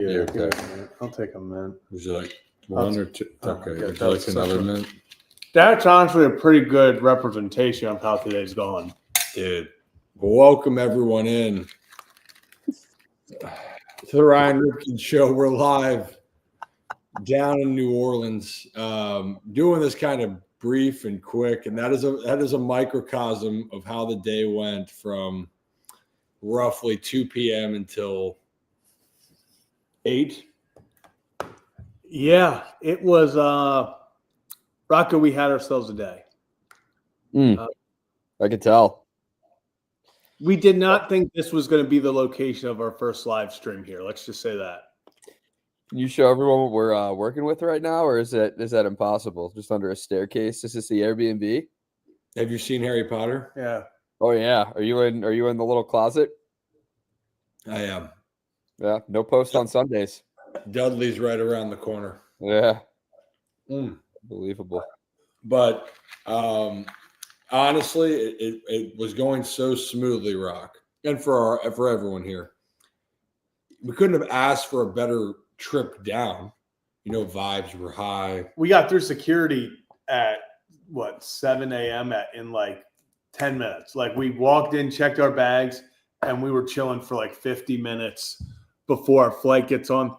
Yeah, okay. I'll take a mint. Would you like one or two? Okay. yeah, Would that you was like another such a- mint? That's honestly a pretty good representation of how today's going. Dude. Well, welcome everyone in to the Ryan Ripken Show. We're live down in New Orleans, doing this kind of brief and quick, and that is a microcosm of how the day went from roughly 2 p.m. until 8. Yeah, it was Rocco, we had ourselves a day. I could tell. We did not think this was going to be the location of our first live stream here. Let's just say that. Can you show everyone what we're working with right now, or is that impossible? Just under a staircase. Is this the Airbnb? Have you seen Harry Potter? Yeah. Oh yeah. Are you in the little closet? I am. Yeah. No post on Sundays. Dudley's right around the corner. Yeah. Unbelievable. But honestly, it was going so smoothly, Rock, and for everyone here. We couldn't have asked for a better trip down. You know, vibes were high. We got through security at 7 a.m. in like 10 minutes. Like we walked in, checked our bags, and we were chilling for like 50 minutes before our flight gets on.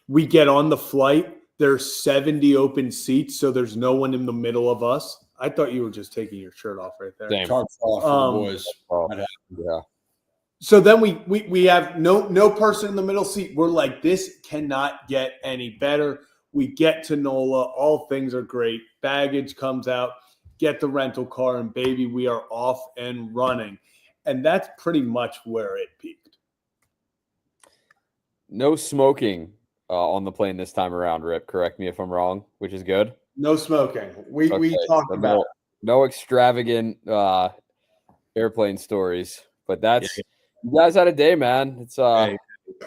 We get on the flight. There's 70 open seats, so there's no one in the middle of us. I thought you were just taking your shirt off right there. Same. Talk off for the boys. Yeah. So then we have no person in the middle seat. We're like, this cannot get any better. We get to NOLA. All things are great. Baggage comes out. Get the rental car, and baby, we are off and running. And that's pretty much where it peaked. No smoking on the plane this time around, Rip. Correct me if I'm wrong, which is good. No smoking. We talked So about no extravagant airplane stories, but that's you guys had a day, man. It's Yeah,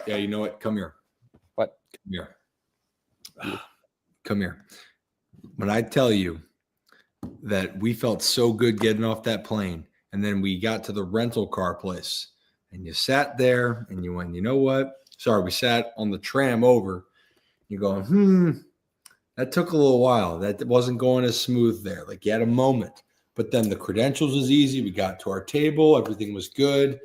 you know what? Come here. What? Come here. Come here. When I tell you that we felt so good getting off that plane, and then we got to the rental car place, and you sat there, and you went, you know what? Sorry, we sat on the tram over. You're going, that took a little while. That wasn't going as smooth there. Like you had a moment, but then the credentials was easy. We got to our table. Everything was good.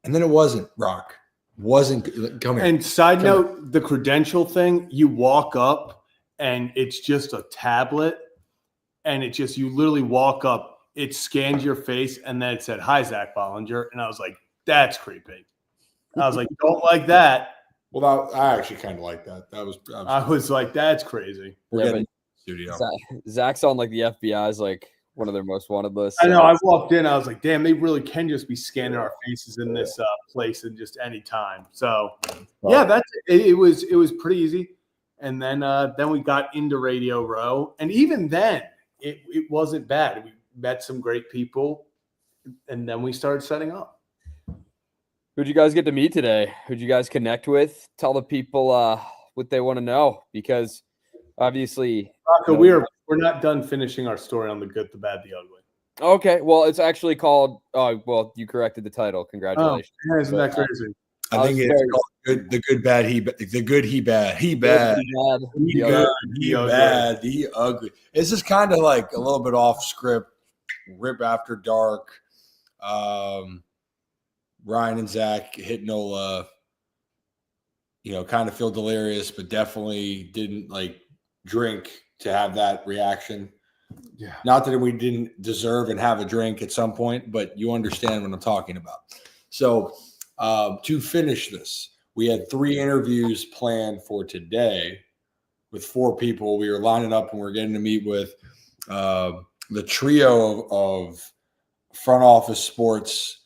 And then it wasn't, Rock. Wasn't. Come here. And side note, the credential thing, you walk up and it's just a tablet and you literally walk up, it scans your face and then it said, "Hi, Zach Bollinger." And I was like, that's creepy. I was like, don't like that. Well, I actually kind of like that. I was like, that's crazy. We're Yeah, getting studio. Zach's on like the FBI's like one of their most wanted lists. I know. I walked in. I was like, damn, they really can just be scanning our faces in this place in just any time. So, yeah, that's it. It was pretty easy. And then we got into Radio Row. And even then, it wasn't bad. We met some great people. And then we started setting up. Who'd you guys get to meet today? Who'd you guys connect with? Tell the people what they want to know, because obviously Rocco, we're not done finishing our story on the good, the bad, the ugly. Okay, well, it's actually called. Well, you corrected the title. Congratulations! Oh, isn't that crazy? I think it's called the good, bad, the ugly. This is kind of like a little bit off script. Rip After Dark. Ryan and Zach hit NOLA. Kind of feel delirious, but definitely didn't like drink to have that reaction. Yeah. Not that we didn't deserve and have a drink at some point, but you understand what I'm talking about. So to finish this, we had 3 interviews planned for today with 4 people. We were lining up and we're getting to meet with the trio of front office sports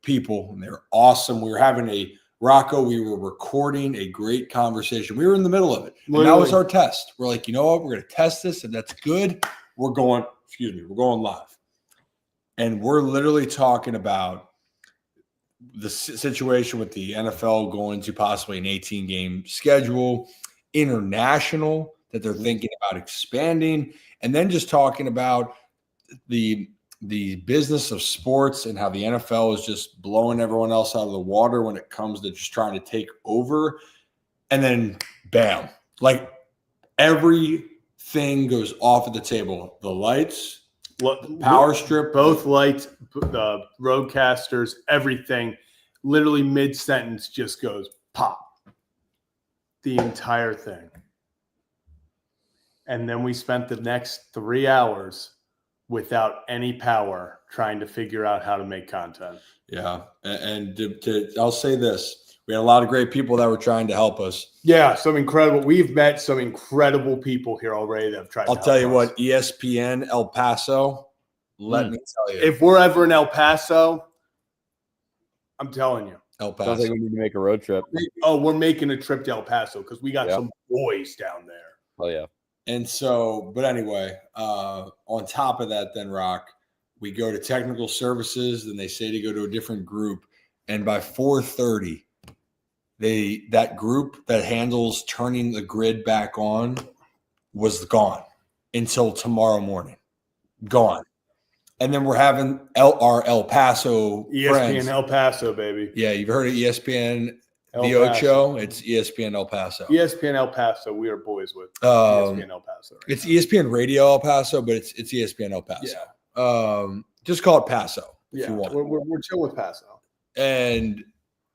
people, and they're awesome. We were having Rocco, we were recording a great conversation. We were in the middle of it. And that was our test. We're like, you know what? We're going to test this, and that's good. We're going live. And we're literally talking about the situation with the NFL going to possibly an 18-game schedule, international, that they're thinking about expanding, and then just talking about the the business of sports and how the NFL is just blowing everyone else out of the water when it comes to just trying to take over. And then bam, like everything goes off at the table. The lights, power strip, both lights, the roadcasters, everything, literally mid-sentence just goes pop. The entire thing. And then we spent the next 3 hours without any power trying to figure out how to make content. Yeah. And I'll say this. We had a lot of great people that were trying to help us. Yeah, we've met some incredible people here already that have tried I'll to tell you help what, us. ESPN El Paso, let me tell you. If we're ever in El Paso, I'm telling you. El Sounds like Paso. we need to make a road trip. Oh, we're making a trip to El Paso because we got some boys down there. Oh yeah. And so, but anyway, on top of that, then Rock, we go to technical services, then they say to go to a different group. And by 4:30, that group that handles turning the grid back on was gone until tomorrow morning. Gone. And then we're having our El Paso ESPN friends. El Paso, baby. Yeah, you've heard of ESPN El The Paso. Ocho? It's ESPN El Paso. ESPN El Paso, we are boys with ESPN El Paso. Right It's now. ESPN Radio El Paso, but it's ESPN El Paso. Yeah. Just call it Paso if Yeah, you want. we're chill with Paso. And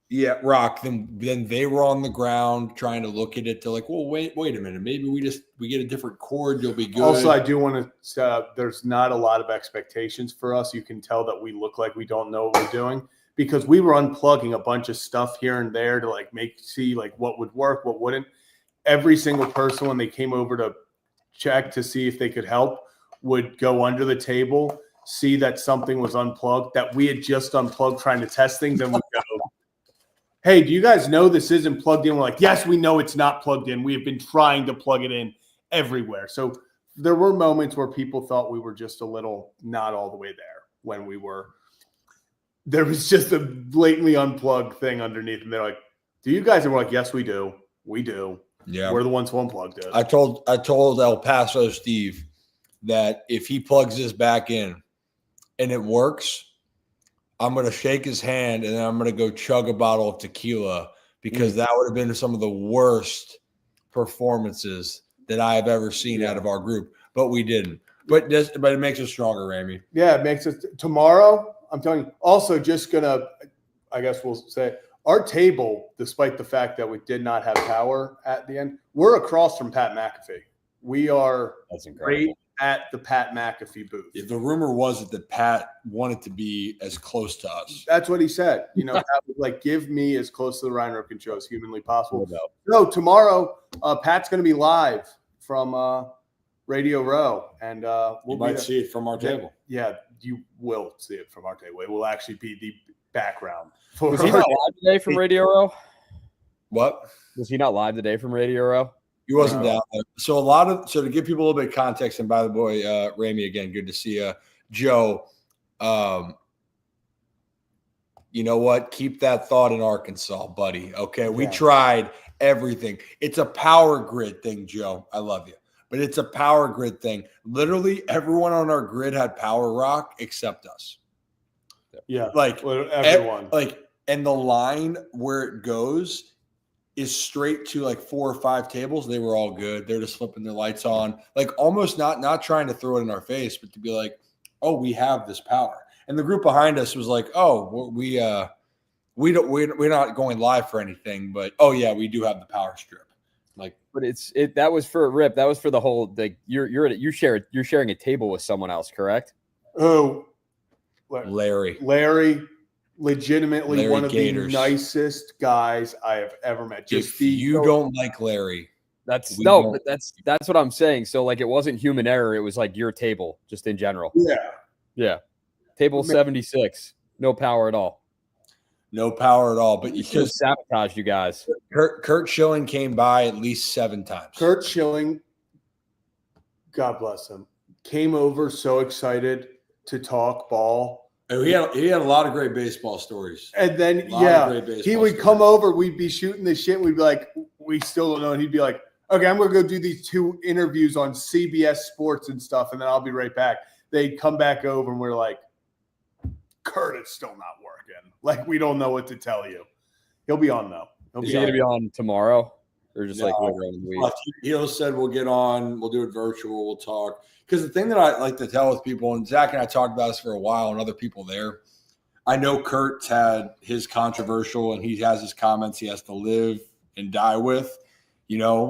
yeah, Rock. Then they were on the ground trying to look at it. They're like, well, wait a minute. Maybe we get a different cord. You'll be good. Also, I do want to. There's not a lot of expectations for us. You can tell that we look like we don't know what we're doing because we were unplugging a bunch of stuff here and there to like see like what would work, what wouldn't. Every single person when they came over to check to see if they could help would go under the table, see that something was unplugged, that we had just unplugged trying to test things, and we go, hey, do you guys know this isn't plugged in? We're like, yes, we know it's not plugged in. We have been trying to plug it in everywhere. So there were moments where people thought we were just a little not all the way there when we were. There was just a blatantly unplugged thing underneath. And they're like, do you guys? And we're like, yes, we do. We do. Yeah. We're the ones who unplugged it. I told El Paso Steve that if he plugs this back in and it works, I'm going to shake his hand and then I'm going to go chug a bottle of tequila because that would have been some of the worst performances that I have ever seen out of our group. But we didn't. But it makes us stronger, Ramy. Yeah, it makes us tomorrow. I'm telling you. Also, just gonna, I guess we'll say our table, despite the fact that we did not have power at the end, we're across from Pat McAfee. We are right at the Pat McAfee booth. The rumor was that Pat wanted to be as close to us. That's what he said. You know, Pat was like, give me as close to the Ryan Ripken show as humanly possible. No, tomorrow, Pat's going to be live from Radio Row, and you might see it from our table. Yeah, you will see it from our table. It will actually be the background. Was he not live today from Radio Row? What? Was he not live today from Radio Row? He wasn't down there. So to give people a little bit of context, and by the way, Ramy, again, good to see you. Joe, you know what? Keep that thought in Arkansas, buddy. Okay. We tried everything. It's a power grid thing, Joe. I love you. But it's a power grid thing. Literally everyone on our grid had power, Rock, except us. Yeah. Like everyone. And the line where it goes is straight to like 4 or 5 tables. They were all good. They're just flipping their lights on. Like almost not trying to throw it in our face, but to be like, oh, we have this power. And the group behind us was like, oh, we're not going live for anything, but oh yeah, we do have the power strip. Like, but that was for Rip. That was for the whole. Like you're sharing a table with someone else, correct? Oh, Larry, legitimately Larry one of Gators. The nicest guys I have ever met. If you don't like Larry, but that's what I'm saying. So like, it wasn't human error. It was like your table, just in general. Yeah. Table 76, no power at all. No power at all. But you just sabotaged you guys. Kurt Schilling came by at least 7 times. Kurt Schilling, God bless him, came over so excited to talk ball. Oh, he had a lot of great baseball stories. And then he would come over. We'd be shooting the shit. We'd be like, we still don't know. And he'd be like, okay, I'm going to go do these 2 interviews on CBS Sports and stuff, and then I'll be right back. They'd come back over, and we're like, Kurt, it's still not working. Like, we don't know what to tell you. He'll be on, though. Is he going to be on tomorrow? Or just like later in the week? He said we'll get on. We'll do it virtual. We'll talk. Because the thing that I like to tell with people, and Zach and I talked about this for a while, and other people there, I know Kurt's had his controversial, and he has his comments he has to live and die with. You know,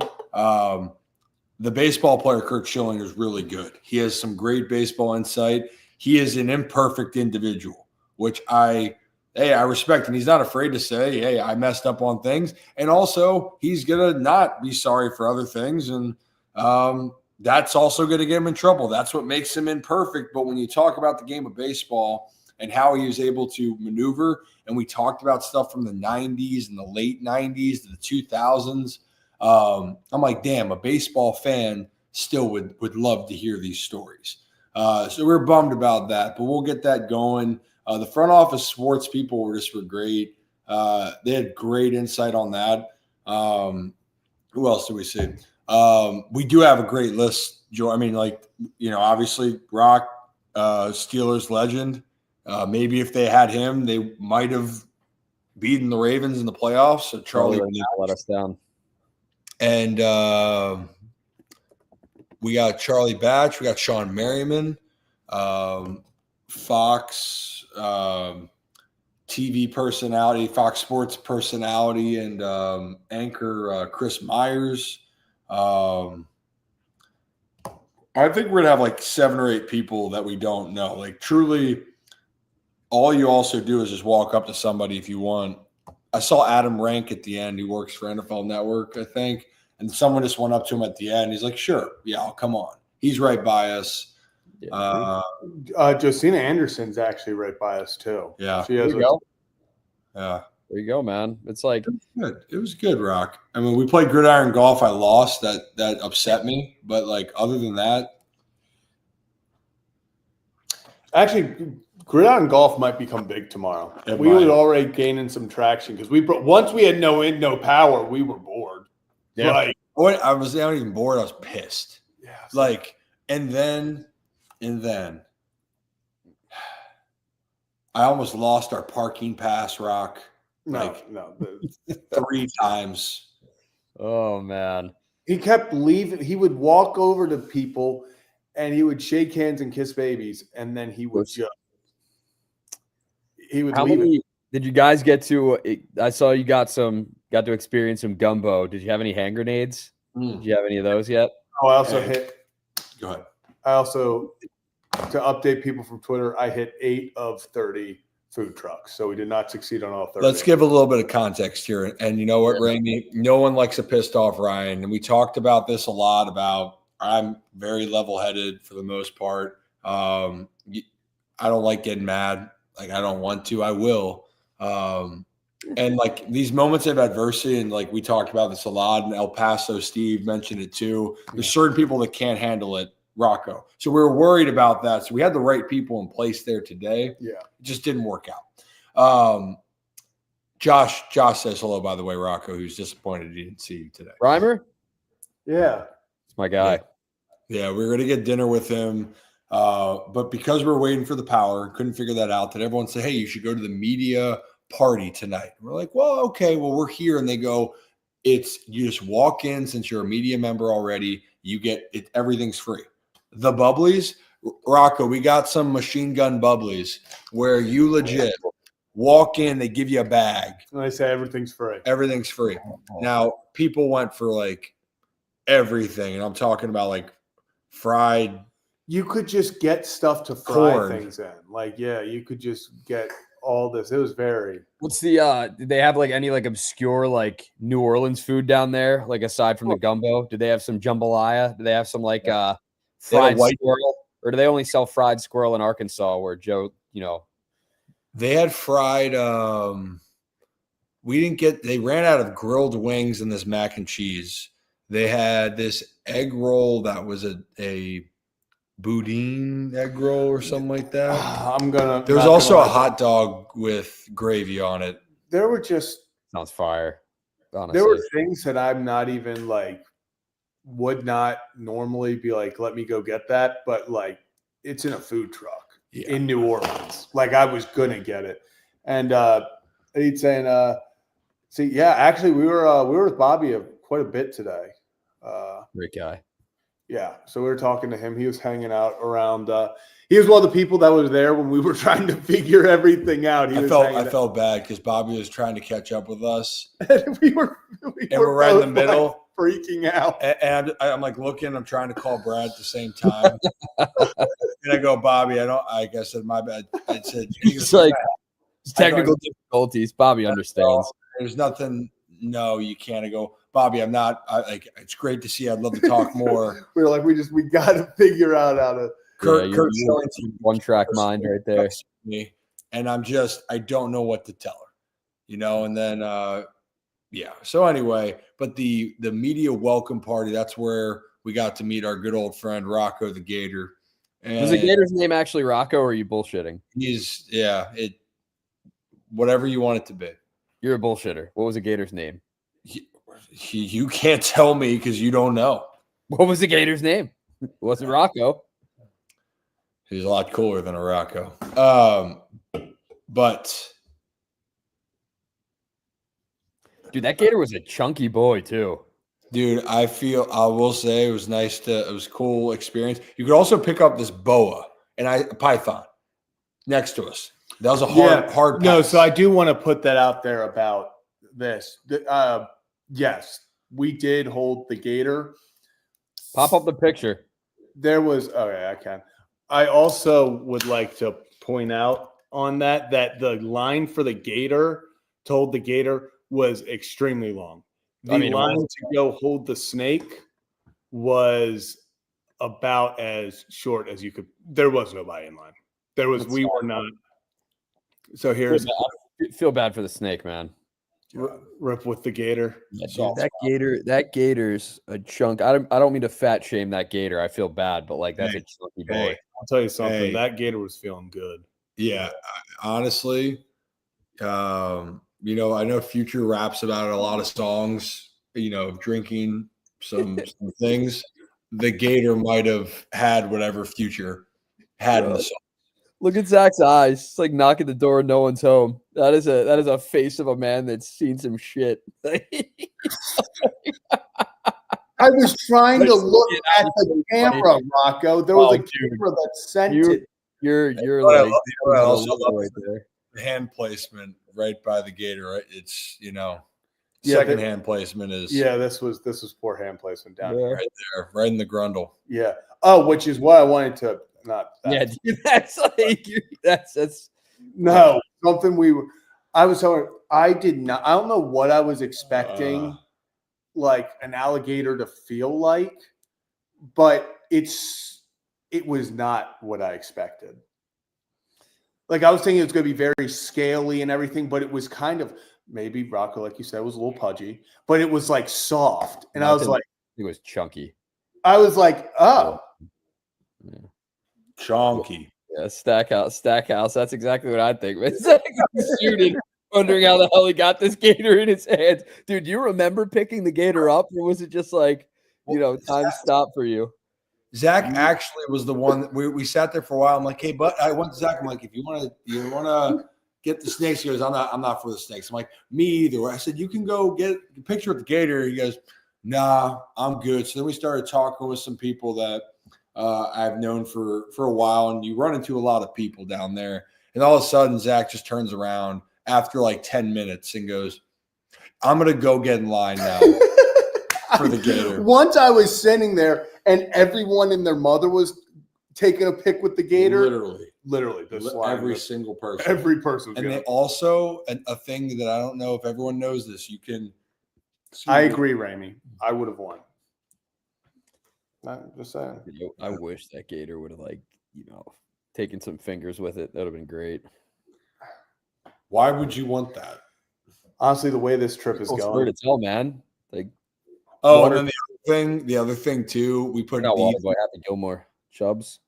the baseball player Kurt Schilling is really good. He has some great baseball insight. He is an imperfect individual, which I respect, and he's not afraid to say, hey, I messed up on things. And also, he's going to not be sorry for other things. And that's also going to get him in trouble. That's what makes him imperfect. But when you talk about the game of baseball and how he was able to maneuver, and we talked about stuff from the 90s and the late 90s to the 2000s, I'm like, damn, a baseball fan still would love to hear these stories. So we're bummed about that, but we'll get that going. The front office sports people were great. They had great insight on that. Who else do we see? We do have a great list, Joe. I mean, like, you know, obviously Rock, Steelers legend. Maybe if they had him, they might have beaten the Ravens in the playoffs. So Charlie let us down. And we got Charlie Batch. We got Sean Merriman. Fox TV personality, Fox Sports personality, and anchor Chris Myers. I think we're gonna have like 7 or 8 people that we don't know. Like, truly, all you also do is just walk up to somebody if you want. I saw Adam Rank at the end. He works for NFL Network, I think, and someone just went up to him at the end. He's like, "Sure, yeah, I'll come on." He's right by us. Yeah. Josina Anderson's actually right by us too. Yeah. She has There you go. Yeah. There you go, man. It's like Good. It was good, Rock. I mean, we played gridiron golf. I lost. That upset me. But like, other than that, actually, gridiron golf might become big tomorrow. We were already gaining some traction because once we had no power, we were bored. Yeah. Like, I was not even bored. I was pissed. yeah. Like, and then I almost lost our parking pass, Rock. No. 3 times. Oh man. He kept leaving. He would walk over to people and he would shake hands and kiss babies, and then he would How leave. many did you guys get to? I saw you got to experience some gumbo. Did you have any hand grenades? Did you have any of those yet? Oh, I also Go ahead. I also, to update people from Twitter, I hit 8 of 30 food trucks. So we did not succeed on all 30. Let's give a little bit of context here. And you know what, Rainey? No one likes a pissed off Ryan. And we talked about this a lot about I'm very level-headed for the most part. I don't like getting mad. Like, I don't want to. I will. And like these moments of adversity, and like we talked about this a lot, and El Paso Steve mentioned it too. There's certain people that can't handle it, Rocco. So we were worried about that. So we had the right people in place there today. Yeah. It just didn't work out. Josh says hello, by the way, Rocco, who's disappointed he didn't see you today. Reimer? Yeah. It's my guy. Yeah, we were going to get dinner with him. But because we're waiting for the power, couldn't figure that out, that everyone said, hey, you should go to the media party tonight. We're like, well, okay, well, we're here. And they go, you just walk in, since you're a media member already, you get it, everything's free. The bubblies, Rocco, we got some machine gun bubblies where you legit walk in, they give you a bag. And they say everything's free. Everything's free. Now, people went for like everything. And I'm talking about like fried. You could just get stuff to fry corn. Things in. Like, yeah, you could just get all this. It was very. What's the did they have like any like obscure like New Orleans food down there? Like aside from the gumbo, did they have some jambalaya? Do they have some like fried squirrel? Or do they only sell fried squirrel in Arkansas where Joe, They had fried they ran out of grilled wings and this mac and cheese. They had this egg roll that was a boudin egg roll or something like that. There was also a hot dog with gravy on it. There were just sounds fire. Honestly. There were things that I'm not even like would not normally be like, let me go get that, but like it's in a food truck. in New Orleans. Like I was gonna get it, and he's saying, actually we were with Bobby quite a bit today. Great guy. Yeah, so we were talking to him. He was hanging out around. He was one of the people that was there when we were trying to figure everything out. I felt bad because Bobby was trying to catch up with us, and we're right in the middle, like freaking out. And I'm like looking. I'm trying to call Brad at the same time, and I go, Bobby, I said my bad. I said it's like technical difficulties. Bobby understands. There's nothing. No, you can't. I go, Bobby, I'm not. It's great to see you. I'd love to talk more. We were like, we got to figure out how to. Kurt one track mind right there. Me, and I don't know what to tell her, and then So anyway, but the media welcome party, that's where we got to meet our good old friend Rocco the Gator. And was the Gator's name actually Rocco, or are you bullshitting? Whatever you want it to be. You're a bullshitter. What was the Gator's name? You can't tell me because you don't know. What was the Gator's name? It wasn't Rocco. He's a lot cooler than a Rocco. But dude, that Gator was a chunky boy too. Dude, I will say it was it was a cool experience. You could also pick up this boa and a python next to us. That was a hard pass. No, so I do want to put that out there about this. Yes, we did hold the Gator. Pop up the picture. There was, I can. I also would like to point out on that the line for the Gator told the Gator was extremely long. The line to go hold the snake was about as short as you could. There was nobody in line. We were not. So here's. I feel bad for the snake, man. Rip with the Gator. Yeah, dude, that Gator's a chunk. I don't mean to fat shame that Gator. I feel bad, but like that's a chunky boy. I'll tell you something. That Gator was feeling good. Yeah, honestly, I know Future raps about a lot of songs. Drinking some things. The Gator might have had whatever Future had in the song. Look at Zach's eyes. It's like knocking the door and no one's home. That is a face of a man that's seen some shit. I was trying to look at the camera, Rocco. There was a camera that sent it. You're like right there. The hand placement right by the Gator. Right? It's second hand placement is this was poor hand placement down here. Right there, right in the grundle. Yeah. Oh, which is why I wanted to. Not that. Yeah, dude, that's like that's no something I was telling. I did not. I don't know what I was expecting, like an alligator to feel like, but it was not what I expected. Like I was thinking it was going to be very scaly and everything, but it was kind of maybe Rocco, like you said, was a little pudgy, but it was like soft, and I was like, it was chunky. I was like, oh. Yeah. Chonky. Yeah, Stackhouse. That's exactly what I think. Shooting, wondering how the hell he got this Gator in his hands. Dude, do you remember picking the Gator up, or was it just like, time stopped for you? Zach actually was the one. We sat there for a while. I'm like, hey, but I went to Zach. I'm like, if you want to get the snakes, he goes, I'm not for the snakes. I'm like, me either. I said, you can go get a picture with the Gator. He goes, nah, I'm good. So then we started talking with some people that I've known for a while, and you run into a lot of people down there, and all of a sudden Zach just turns around after like 10 minutes and goes, I'm gonna go get in line now for the Gator. Once I was sitting there and everyone and their mother was taking a pic with the Gator. Literally every single person. Every person. And they also, a thing that I don't know if everyone knows this, you can I agree, Ramey. I would have won. Just saying. I wish that Gator would have taken some fingers with it. That would have been great. Why would you want that? Honestly, the way this trip is going, to tell, man. Like, and then the other thing too, we put Happy Gilmore Chubbs,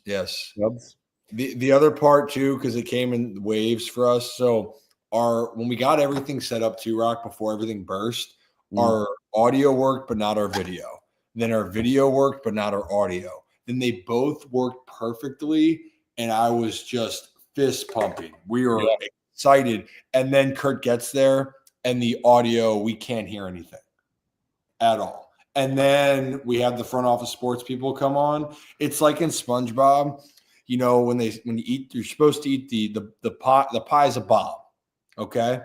yes. Chubbs. The other part too, because it came in waves for us. So when we got everything set up to Rock before everything burst, our audio worked, but not our video. Then our video worked, but not our audio. Then they both worked perfectly and I was just fist pumping. We were excited. And then Kurt gets there, and the audio, we can't hear anything at all. And then we have the front office sports people come on. It's like in SpongeBob, when you eat, you're supposed to eat the pie's a bomb, okay?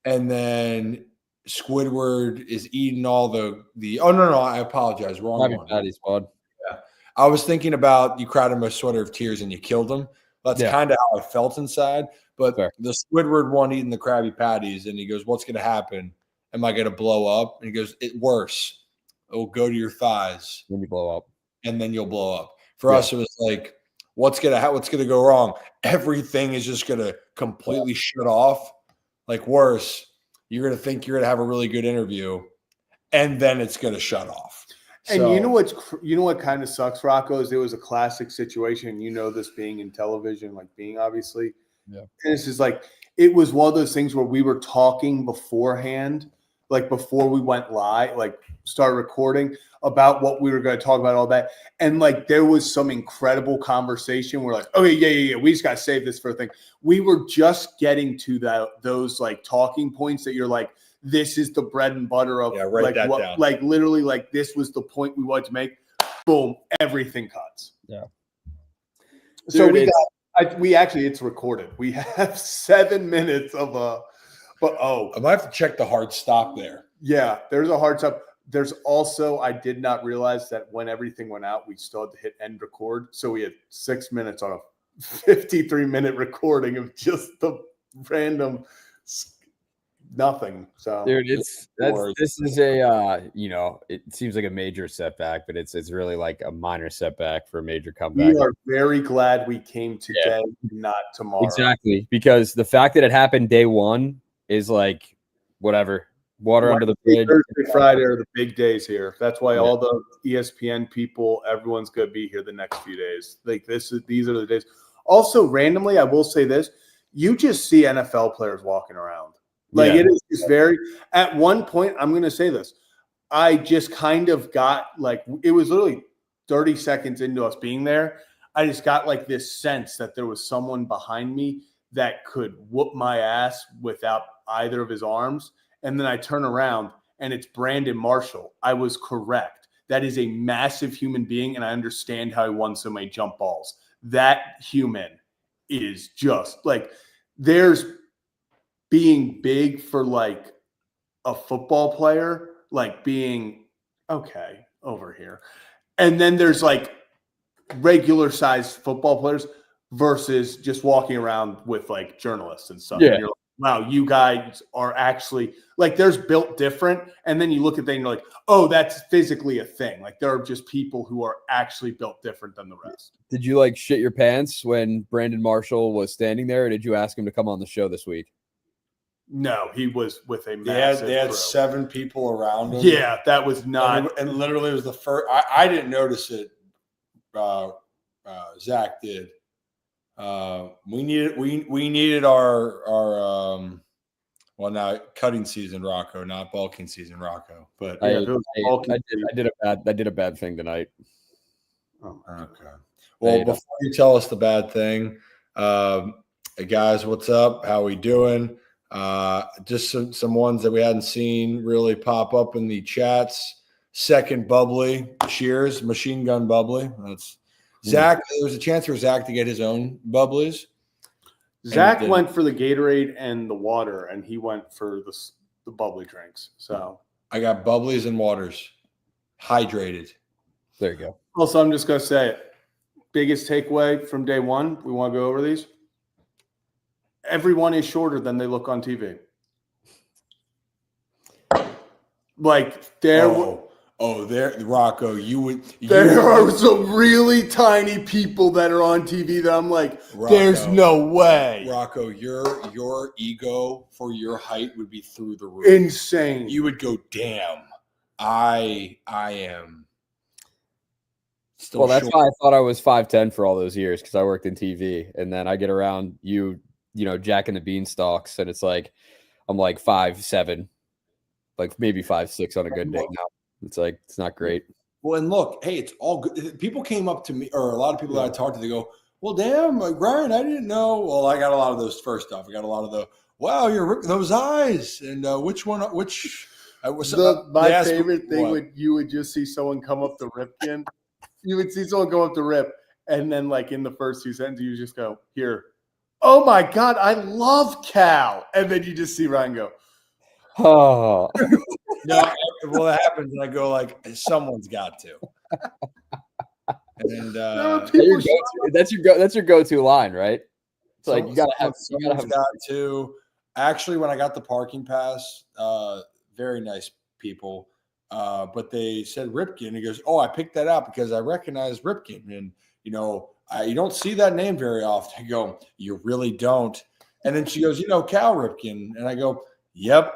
And then Squidward is eating all the oh no, I apologize, wrong one. Patties, bud. Yeah, I was thinking about you cried him a sweater of tears and you killed him. That's kind of how I felt inside. But the Squidward one eating the Krabby Patties, and he goes, "What's going to happen? Am I going to blow up?" And he goes, "It worse. It will go to your thighs when you blow up, and then you'll blow up." For us, it was like, what's gonna go wrong? Everything is just gonna completely shut off. Like worse, you're gonna think you're gonna have a really good interview, and then it's gonna shut off. And you know what kind of sucks, Rocco, is it was a classic situation. This being in television, like being obviously, and it's just like it was one of those things where we were talking beforehand, like before we went live, like started recording about what we were going to talk about, all that. And like, there was some incredible conversation. We're like, okay, yeah. We just got to save this for a thing. We were just getting to those like talking points that you're like, this is the bread and butter of write that down. Like literally like this was the point we wanted to make. Boom. Everything cuts. Yeah. So it's recorded. We have 7 minutes of I might have to check the hard stop there. Yeah, there's a hard stop. There's also, I did not realize that when everything went out, we still had to hit end record. So we had 6 minutes on a 53-minute recording of just the random nothing. So, dude, this is it seems like a major setback, but it's really like a minor setback for a major comeback. We are very glad we came today, not tomorrow. Exactly, because the fact that it happened day one is like whatever. Water under the bridge. Thursday, Friday are the big days here. That's why all the ESPN people, everyone's going to be here the next few days. Like these are the days. Also, randomly, I will say this: you just see NFL players walking around. Like it is just very. At one point, I'm going to say this: I just kind of got like it was literally 30 seconds into us being there. I just got like this sense that there was someone behind me that could whoop my ass without either of his arms. And then I turn around and it's Brandon Marshall. I was correct. That is a massive human being, and I understand how he won so many jump balls. That human is just like there's being big for like a football player, like being okay over here. And then there's like regular sized football players versus just walking around with like journalists and stuff. Yeah. And you're like, wow, you guys are actually like there's built different. And then you look at things and you're like, oh, that's physically a thing. Like there are just people who are actually built different than the rest. Did you like shit your pants when Brandon Marshall was standing there, or did you ask him to come on the show this week? No, he was with a massive They had crew. 7 people around him. Yeah, that was not. And literally it was the first. I didn't notice it. Zach did. We needed our now cutting season Rocco, not bulking season Rocco. But I did a bad thing tonight. Oh, okay. Well, before you tell us the bad thing, hey guys, what's up? How we doing? Just some ones that we hadn't seen really pop up in the chats. Second bubbly, cheers, machine gun bubbly. That's Zach. There was a chance for Zach to get his own bubblies. Zach went for the Gatorade and the water, and he went for the bubbly drinks. So I got bubblies and waters, hydrated. There you go. Also, I'm just gonna say it. Biggest takeaway from day one. We want to go over these. Everyone is shorter than they look on TV. Like there. There, Rocco, there are some really tiny people that are on TV that I'm like, Rocco, there's no way. Rocco, your ego for your height would be through the roof. Insane. You would go, damn, I am still that's why I thought I was 5'10" for all those years, because I worked in TV. And then I get around you know, Jack and the Beanstalks, and it's like I'm like 5'7", like maybe 5'6" on a good day now. It's like, it's not great. Well, and look, hey, it's all good. People came up to me, or a lot of people that I talked to, they go, well, damn, like Ryan, I didn't know. Well, I got a lot of those first off. I got a lot of the, wow, you're ripping those eyes. And My favorite thing would you would just see someone come up the Ripken. You would see someone go up the Rip, and then like in the first 2 sentences, you just go, here. Oh my God, I love Cal. And then you just see Ryan go, Oh, No, well, that happens, and I go like, someone's got to. And that's your go-to line, right? It's like you gotta have got to. Actually, when I got the parking pass, very nice people, but they said Ripken. He goes, "Oh, I picked that out because I recognize Ripken, and you don't see that name very often." I go, "You really don't." And then she goes, Cal Ripken, and I go, "Yep."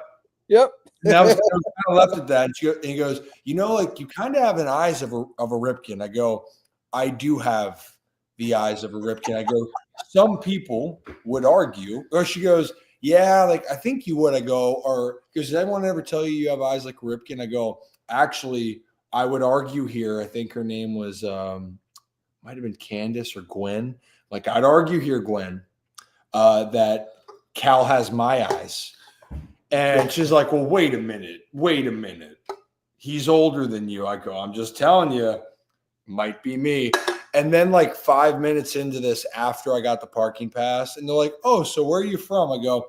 And I was kind of left at that. And he goes, like you kind of have an eyes of a Ripken. I go, I do have the eyes of a Ripken. I go, some people would argue, or she goes, yeah, like I think you would. I go, or does anyone ever tell you have eyes like a Ripken? I go, actually, I would argue here. I think her name was, might have been Candace or Gwen. Like I'd argue here, Gwen, that Cal has my eyes. And she's like, well, wait a minute. He's older than you. I go, I'm just telling you, might be me. And then like 5 minutes into this, after I got the parking pass, and they're like, oh, so where are you from? I go,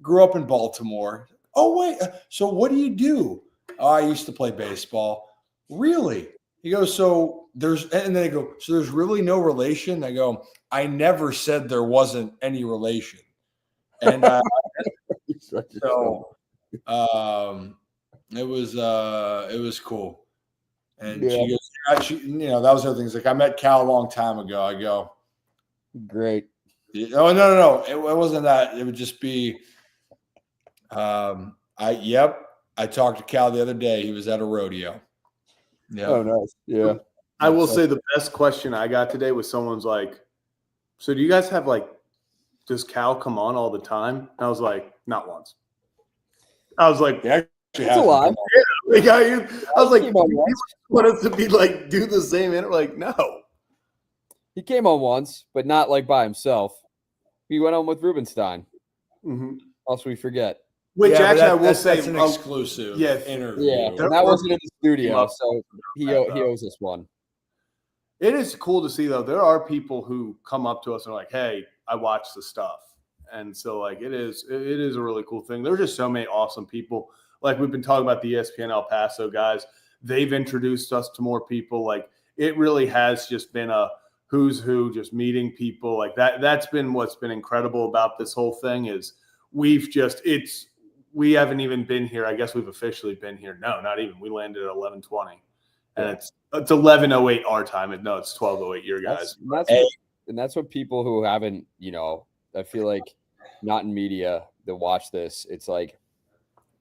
grew up in Baltimore. Oh, wait. So what do you do? Oh, I used to play baseball. Really? He goes, so and then they go, so there's really no relation? I go, I never said there wasn't any relation. And so it was cool. And she goes, that was the other thing. It's like, I met Cal a long time ago. I go, great. Oh, no. It wasn't that. It would just be, I talked to Cal the other day. He was at a rodeo. Yeah. Oh, nice. Yeah. I will say the best question I got today was someone's like, so do you guys have like, does Cal come on all the time? And I was like, not once. I was like, it's a lot. Yeah, I was like, you want us to be like, do the same? And like, no. He came on once, but not like by himself. He went on with Rubenstein. Mm-hmm. Else we forget. Which actually, I will say, that's an exclusive interview. Yeah, and that wasn't in the studio, so he owes us one. It is cool to see, though. There are people who come up to us and are like, hey, I watch the stuff. And so, like, it is a really cool thing. There's just so many awesome people. Like, we've been talking about the ESPN El Paso guys. They've introduced us to more people. Like, it really has just been a who's who, just meeting people. Like, that's been what's been incredible about this whole thing is we haven't even been here. I guess we've officially been here. No, not even. We landed at 11:20. And it's 11:08 our time. No, it's 12:08 your guys. That's what people who haven't, I feel like not in media that watch this, it's like,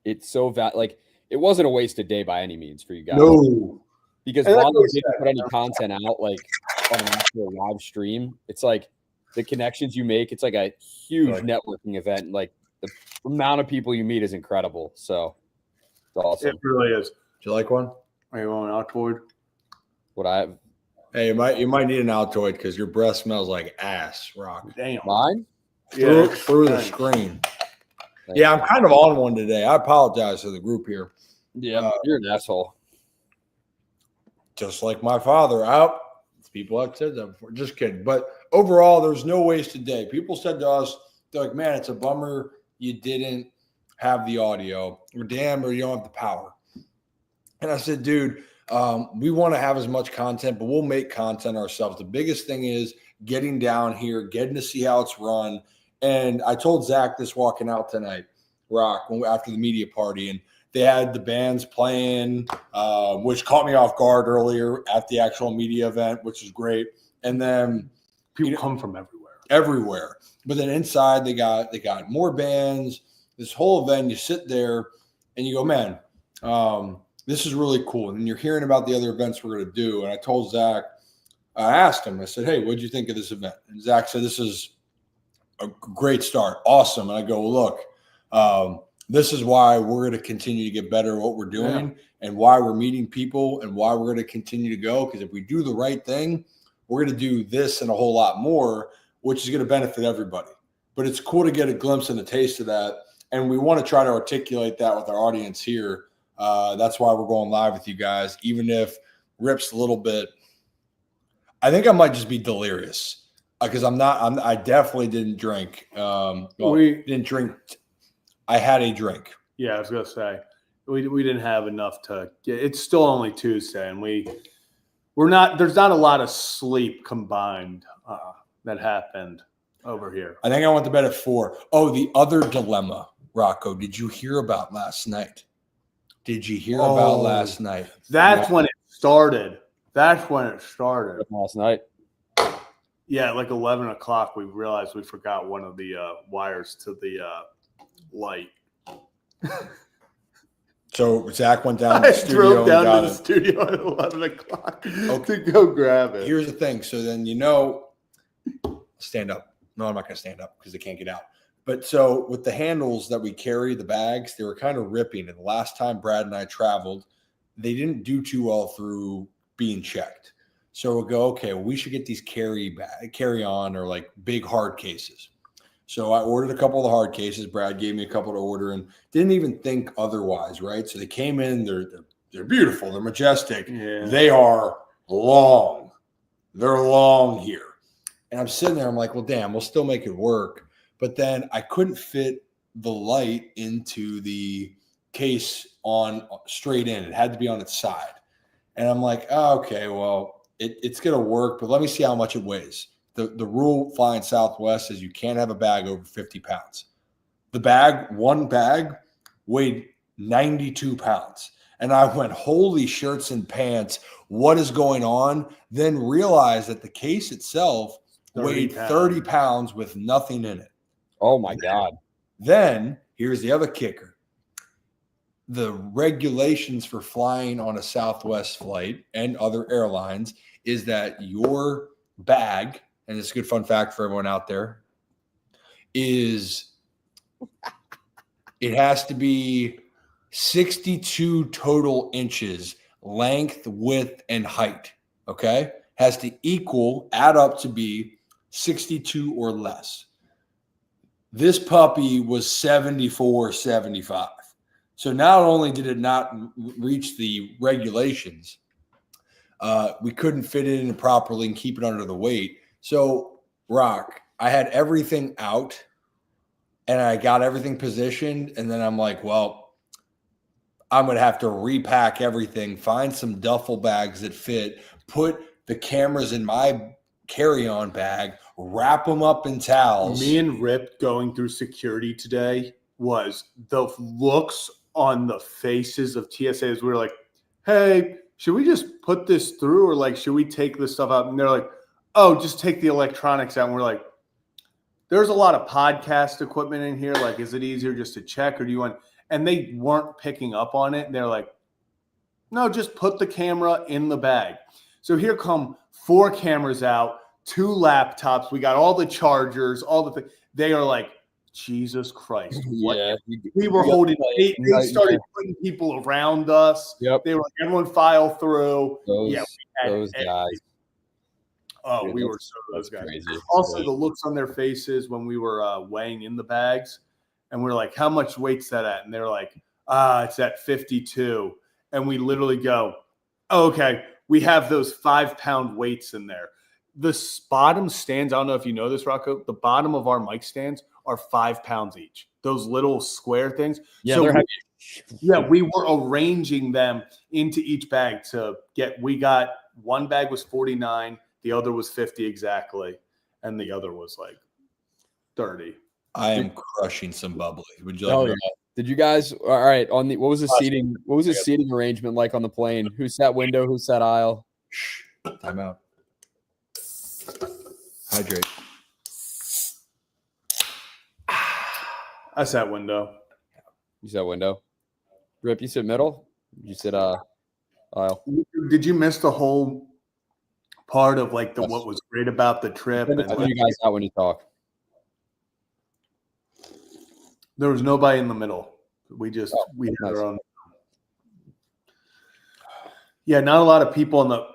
it's so like it wasn't a wasted day by any means for you guys. No. Because Rondo didn't put any content out like on an actual live stream. It's like the connections you make, it's like a huge networking event. Like the amount of people you meet is incredible. So it's awesome. It really is. Do you like one? Are you on Altoid? What I have? Hey, you might need an Altoid because your breath smells like ass, Rock. Damn. Mine? Through the screen. Yeah, I'm kind of on one today. I apologize to the group here. Yeah, you're an asshole. Just like my father. People have said that before. Just kidding. But overall, there's no wasted day. People said to us, they're like, man, it's a bummer you didn't have the audio. Or damn, or you don't have the power. And I said, dude, we want to have as much content, but we'll make content ourselves. The biggest thing is getting down here, getting to see how it's run. And I told Zach this walking out tonight, Rock, after the media party, and they had the bands playing, which caught me off guard earlier at the actual media event, which is great. And then people come from everywhere. But then inside they got more bands. This whole event, you sit there and you go, man, this is really cool. And you're hearing about the other events we're going to do. And I told Zach, I asked him, I said, hey, what'd you think of this event? And Zach said, this is a great start. Awesome. And I go, look, this is why we're going to continue to get better at what we're doing and why we're meeting people and why we're going to continue to go. Because if we do the right thing, we're going to do this and a whole lot more, which is going to benefit everybody. But it's cool to get a glimpse and a taste of that. And we want to try to articulate that with our audience here. That's why we're going live with you guys, even if Rip's a little bit. I think I might just be delirious because I definitely didn't drink. We didn't drink. I had a drink. Yeah, I was going to say. We didn't have enough to get. It's still only Tuesday, and we're not. There's not a lot of sleep combined that happened over here. I think I went to bed at 4. Oh, the other dilemma, Rocco. Did you hear about last night? Did you hear about last night? That's when it started. That's when it started. Last night. Yeah, like 11 o'clock, we realized we forgot one of the wires to the light. So Zach went down to the studio. Drove down to the studio at 11 o'clock to go grab it. Here's the thing. So then, stand up. No, I'm not going to stand up because they can't get out. But so with the handles that we carry, the bags, they were kind of ripping. And the last time Brad and I traveled, they didn't do too well through being checked. So we'll go, okay, well, we should get these carry on or like big hard cases. So I ordered a couple of the hard cases. Brad gave me a couple to order and didn't even think otherwise, right? So they came in. They're beautiful. They're majestic. Yeah. They are long. They're long here. And I'm sitting there. I'm like, well, damn, we'll still make it work. But then I couldn't fit the light into the case on straight in. It had to be on its side. And I'm like, oh, okay, well, it's going to work. But let me see how much it weighs. The rule flying Southwest is you can't have a bag over 50 pounds. One bag weighed 92 pounds. And I went, holy shirts and pants, what is going on? Then realized that the case itself weighed 30 pounds with nothing in it. Oh, my God. Then here's the other kicker. The regulations for flying on a Southwest flight and other airlines is that your bag, and it's a good fun fact for everyone out there, is it has to be 62 total inches length, width, and height, okay? Has to add up to be 62 or less. This puppy was 74, 75. So not only did it not reach the regulations, we couldn't fit it in properly and keep it under the weight. So, Rock, I had everything out and I got everything positioned. And then I'm like, well, I'm going to have to repack everything, find some duffel bags that fit, put the cameras in my carry-on bag, wrap them up in towels. Me and Rip going through security today was the looks on the faces of TSA as we were like, hey, should we just put this through or like, should we take this stuff out? And they're like, oh, just take the electronics out. And we're like, there's a lot of podcast equipment in here. Like, is it easier just to check or do you want? And they weren't picking up on it. They're like, no, just put the camera in the bag. So here come 4 cameras out, 2 laptops. We got all the chargers, all the things. They are like, Jesus Christ. Yeah. We were holding, they started putting people around us. Yep. They were like, everyone file through. Those guys. Oh, Dude, we were so those guys. Crazy. Also, the looks on their faces when we were weighing in the bags. And we're like, how much weight's that at? And they're like, it's at 52. And we literally go, oh, okay, we have those 5-pound weights in there. The bottom stands, I don't know if you know this, Rocco, the bottom of our mic stands are 5 pounds each. Those little square things. Yeah, so they're heavy. Yeah, we were arranging them into each bag we got one bag was 49, the other was 50 exactly, and the other was like 30. I am crushing some bubbly. Would you like Yeah. Did you guys all right on the what was the seating arrangement like on the plane? Who sat window, who sat aisle? Shh. Time out. Hydrate. I sat window. You sat window. Rip, you sit middle? You sit aisle. Did you miss the whole part of like what was great about the trip? I think you guys out when you talk. There was nobody in the middle. We had our own. Yeah, not a lot of people on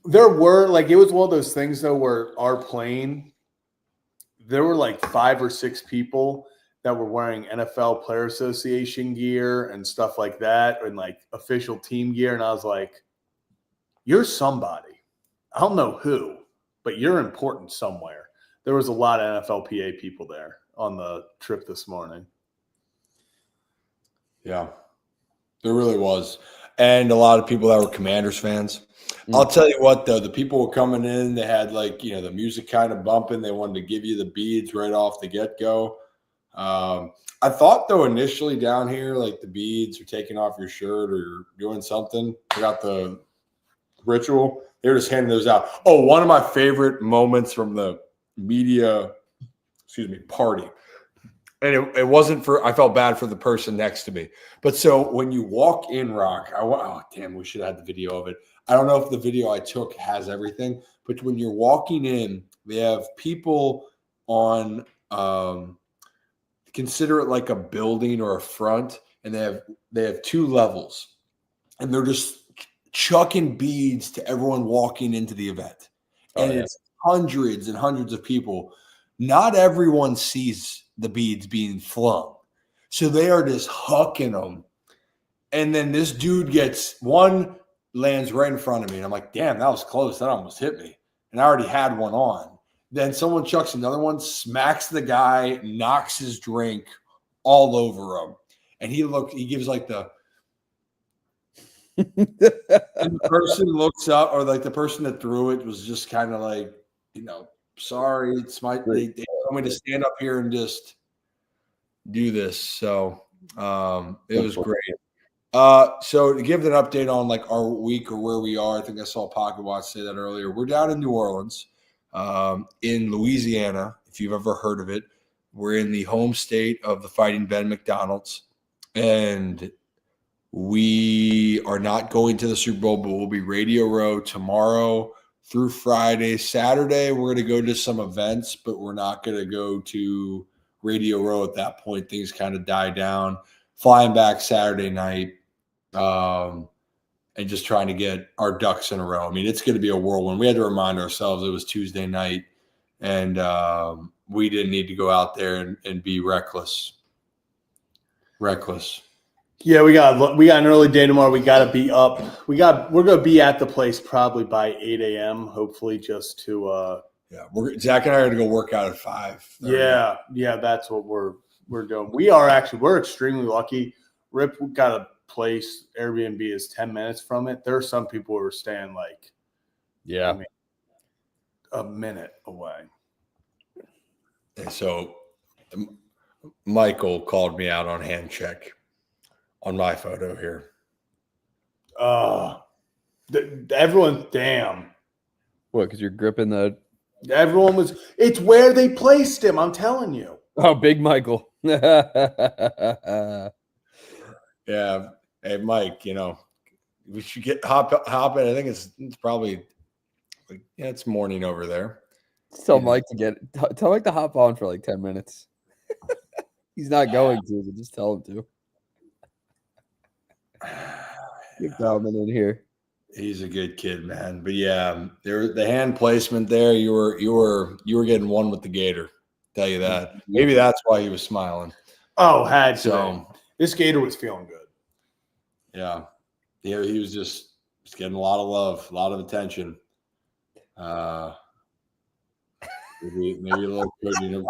There were like, it was one of those things though where our plane, there were like 5 or 6 people that were wearing NFL Player Association gear and stuff like that, and like official team gear. And I was like, you're somebody. I don't know who, but you're important somewhere. There was a lot of NFLPA people there on the trip this morning. Yeah, there really was. And a lot of people that were Commanders fans. I'll tell you what, though, the people were coming in, they had like, the music kind of bumping. They wanted to give you the beads right off the get-go. I thought, though, initially down here, like the beads or taking off your shirt or you're doing something, forgot the ritual. They were just handing those out. Oh, one of my favorite moments from the media, party. And it wasn't I felt bad for the person next to me. But so when you walk in, Rock, we should have had the video of it. I don't know if the video I took has everything, but when you're walking in, they have people on, consider it like a building or a front, and they have 2 levels, and they're just chucking beads to everyone walking into the event. And it's hundreds and hundreds of people. Not everyone sees the beads being flung. So they are just hucking them. And then this dude lands right in front of me. And I'm like, damn, that was close. That almost hit me. And I already had one on. Then someone chucks another one, smacks the guy, knocks his drink all over him. And he gives like the and the person looks up, or like the person that threw it was just kind of like, sorry, they told me to stand up here and just do this. So it was great. So to give an update on like our week or where we are, I think I saw Pocket Watch say that earlier. We're down in New Orleans, in Louisiana, if you've ever heard of it. We're in the home state of the Fighting Ben McDonald's, and we are not going to the Super Bowl, but we'll be Radio Row tomorrow through Friday. Saturday, we're going to go to some events, but we're not going to go to Radio Row at that point. Things kind of die down. Flying back Saturday night, and just trying to get our ducks in a row. I mean, it's going to be a whirlwind. We had to remind ourselves it was Tuesday night, and we didn't need to go out there and be reckless. Yeah, we got an early day tomorrow. We got to be up. We're going to be at the place probably by 8 a.m. Hopefully, just to. Zach and I are going to go work out at 5. Yeah, that's what we're doing. We're extremely lucky. Rip got a place. Airbnb is 10 minutes from it. There are some people who are staying like, a minute away. And so, Michael called me out on hand check. On my photo here. Everyone, damn. What, because you're gripping the... It's where they placed him, I'm telling you. Oh, Big Michael. Yeah. Hey, Mike, we should hop in. I think it's probably, it's morning over there. Tell Mike to hop on for like 10 minutes. He's not going to, but just tell him to. Get Bauman in here. He's a good kid, man. But yeah, the hand placement there, you were getting one with the gator. Tell you that. Maybe that's why he was smiling. Oh, this gator was feeling good. Yeah, he was just getting a lot of love, a lot of attention. Maybe a little good,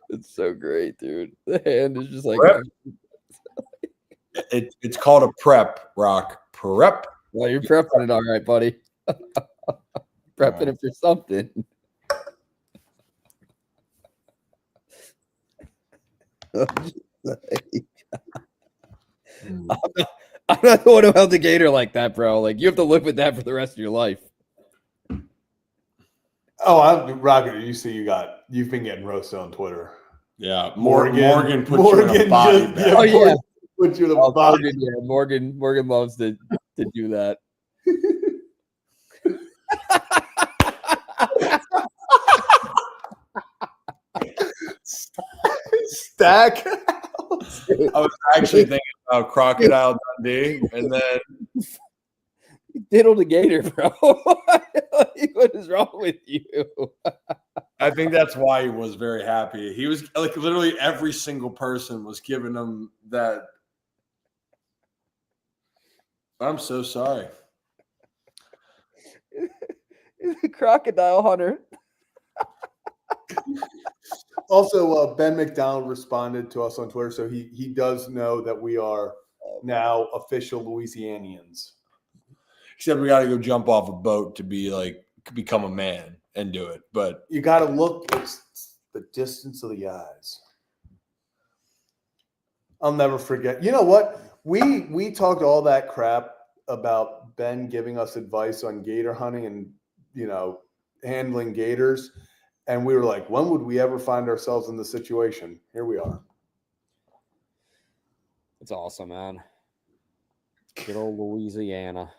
It's so great, dude. The hand is just like. It's called a prep, Rock. Prep. Well, you're prepping it all right, buddy. Prepping it for something. I'm not going about the gator like that, bro. Like, you have to live with that for the rest of your life. Oh, Rocket, you've been getting roasted on Twitter. Yeah, Morgan puts you in a body bag. Oh, yeah. Put you in a body. Morgan loves to do that. Stack. I was actually thinking about Crocodile Dundee, and then diddled a gator, bro. What is wrong with you? I think that's why he was very happy. He was like literally every single person was giving him that. I'm so sorry. He's a crocodile hunter. Also, Ben McDonald responded to us on Twitter, so he does know that we are now official Louisianians. Except we got to go jump off a boat to be like become a man and do it. But You got to look it's the distance of the eyes. I'll never forget. You know what? We talked all that crap about Ben giving us advice on gator hunting and handling gators, and we were like, when would we ever find ourselves in this situation? Here we are. It's awesome, man. Good old Louisiana.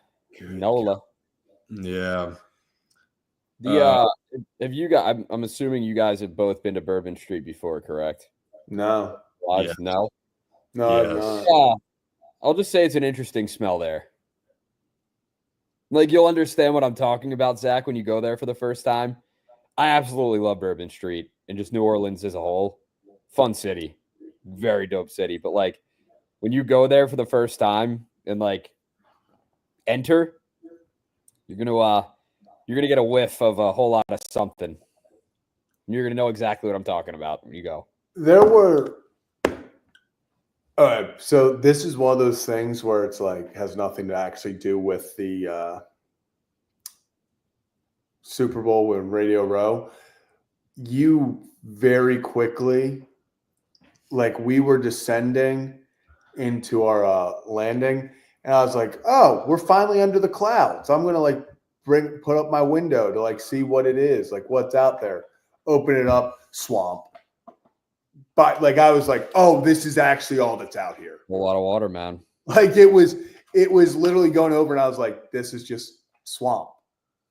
NOLA. yeah, Have you guys? I'm assuming you guys have both been to Bourbon Street before, correct? No, Yeah. No. I've Yes. not. Yeah. I'll just say it's an interesting smell there. Like you'll understand what I'm talking about, Zach, when you go there for the first time. I absolutely love Bourbon Street and just New Orleans as a whole. Fun city, very dope city. But like when you go there for the first time and like enter, you're gonna get a whiff of a whole lot of something. You're gonna know exactly what I'm talking about when you go. There were. All right, so this is one of those things where it's like has nothing to actually do with the Super Bowl with Radio Row. You very quickly, like we were descending into our landing, and I was like, "Oh, we're finally under the clouds." I'm gonna like put up my window to like see what it is, like what's out there. Open it up, swamp. But like I was like, "Oh, this is actually all that's out here." A lot of water, man. Like it was literally going over, and I was like, "This is just swamp.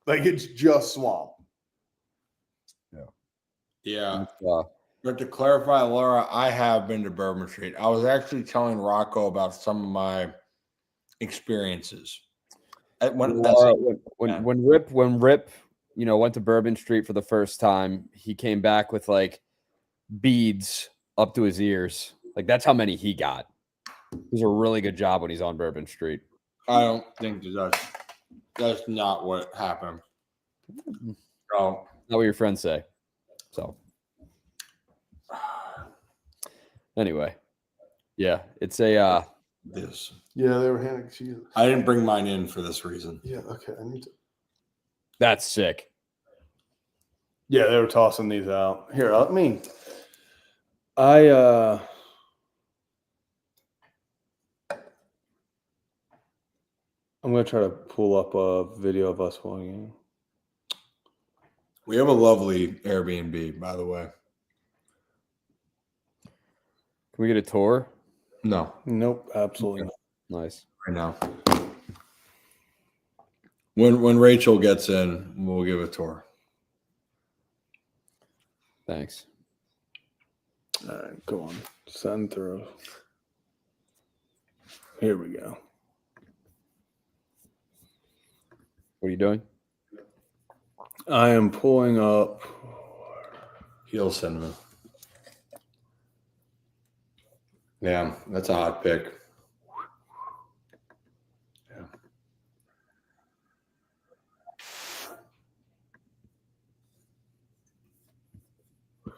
Like it's just swamp." yeah. But to clarify, Laura, I have been to Bourbon Street. I was actually telling Rocco about some of my experiences. When Rip went to Bourbon Street for the first time, he came back with like beads up to his ears. Like that's how many he got. He does a really good job when he's on Bourbon Street. I don't think that's not what happened. Oh, Not what your friends say. So anyway, yeah, it's a this. Yeah, they were handing. Jesus. I didn't bring mine in for this reason. Yeah. Okay. I need to. that's sick. Yeah, they were tossing these out. Here, I'm gonna try to pull up a video of us walking. We have a lovely Airbnb, by the way. Can we get a tour? No, Nope, absolutely not. Nice. right now. When Rachel gets in, we'll give a tour. Thanks. All right, go on. Send through. Here we go. What are you doing? I am pulling up. He'll send me. Yeah, that's a hot pick. Yeah. All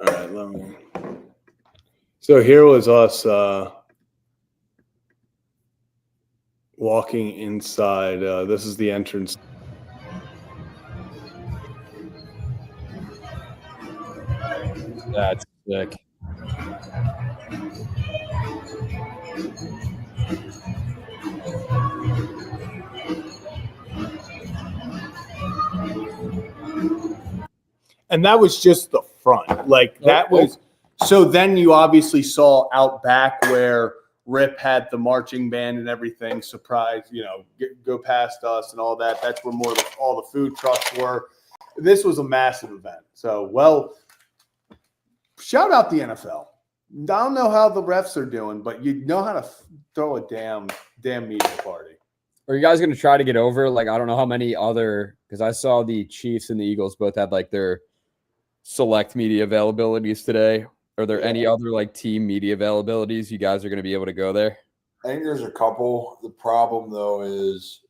right, let me. So here was us walking inside. This is the entrance. That's sick. And that was just the front. Like that was so then you obviously saw out back where Rip had the marching band and everything, surprise, go past us and all that. That's where more of all the food trucks were. This was a massive event. So, shout out the NFL. I don't know how the refs are doing, but you know how to throw a damn media party. Are you guys going to try to get over? Like, I don't know how many other, because I saw the Chiefs and the Eagles both had like their select media availabilities today. Are there any other like team media availabilities you guys are going to be able to go there? I think there's a couple. The problem though is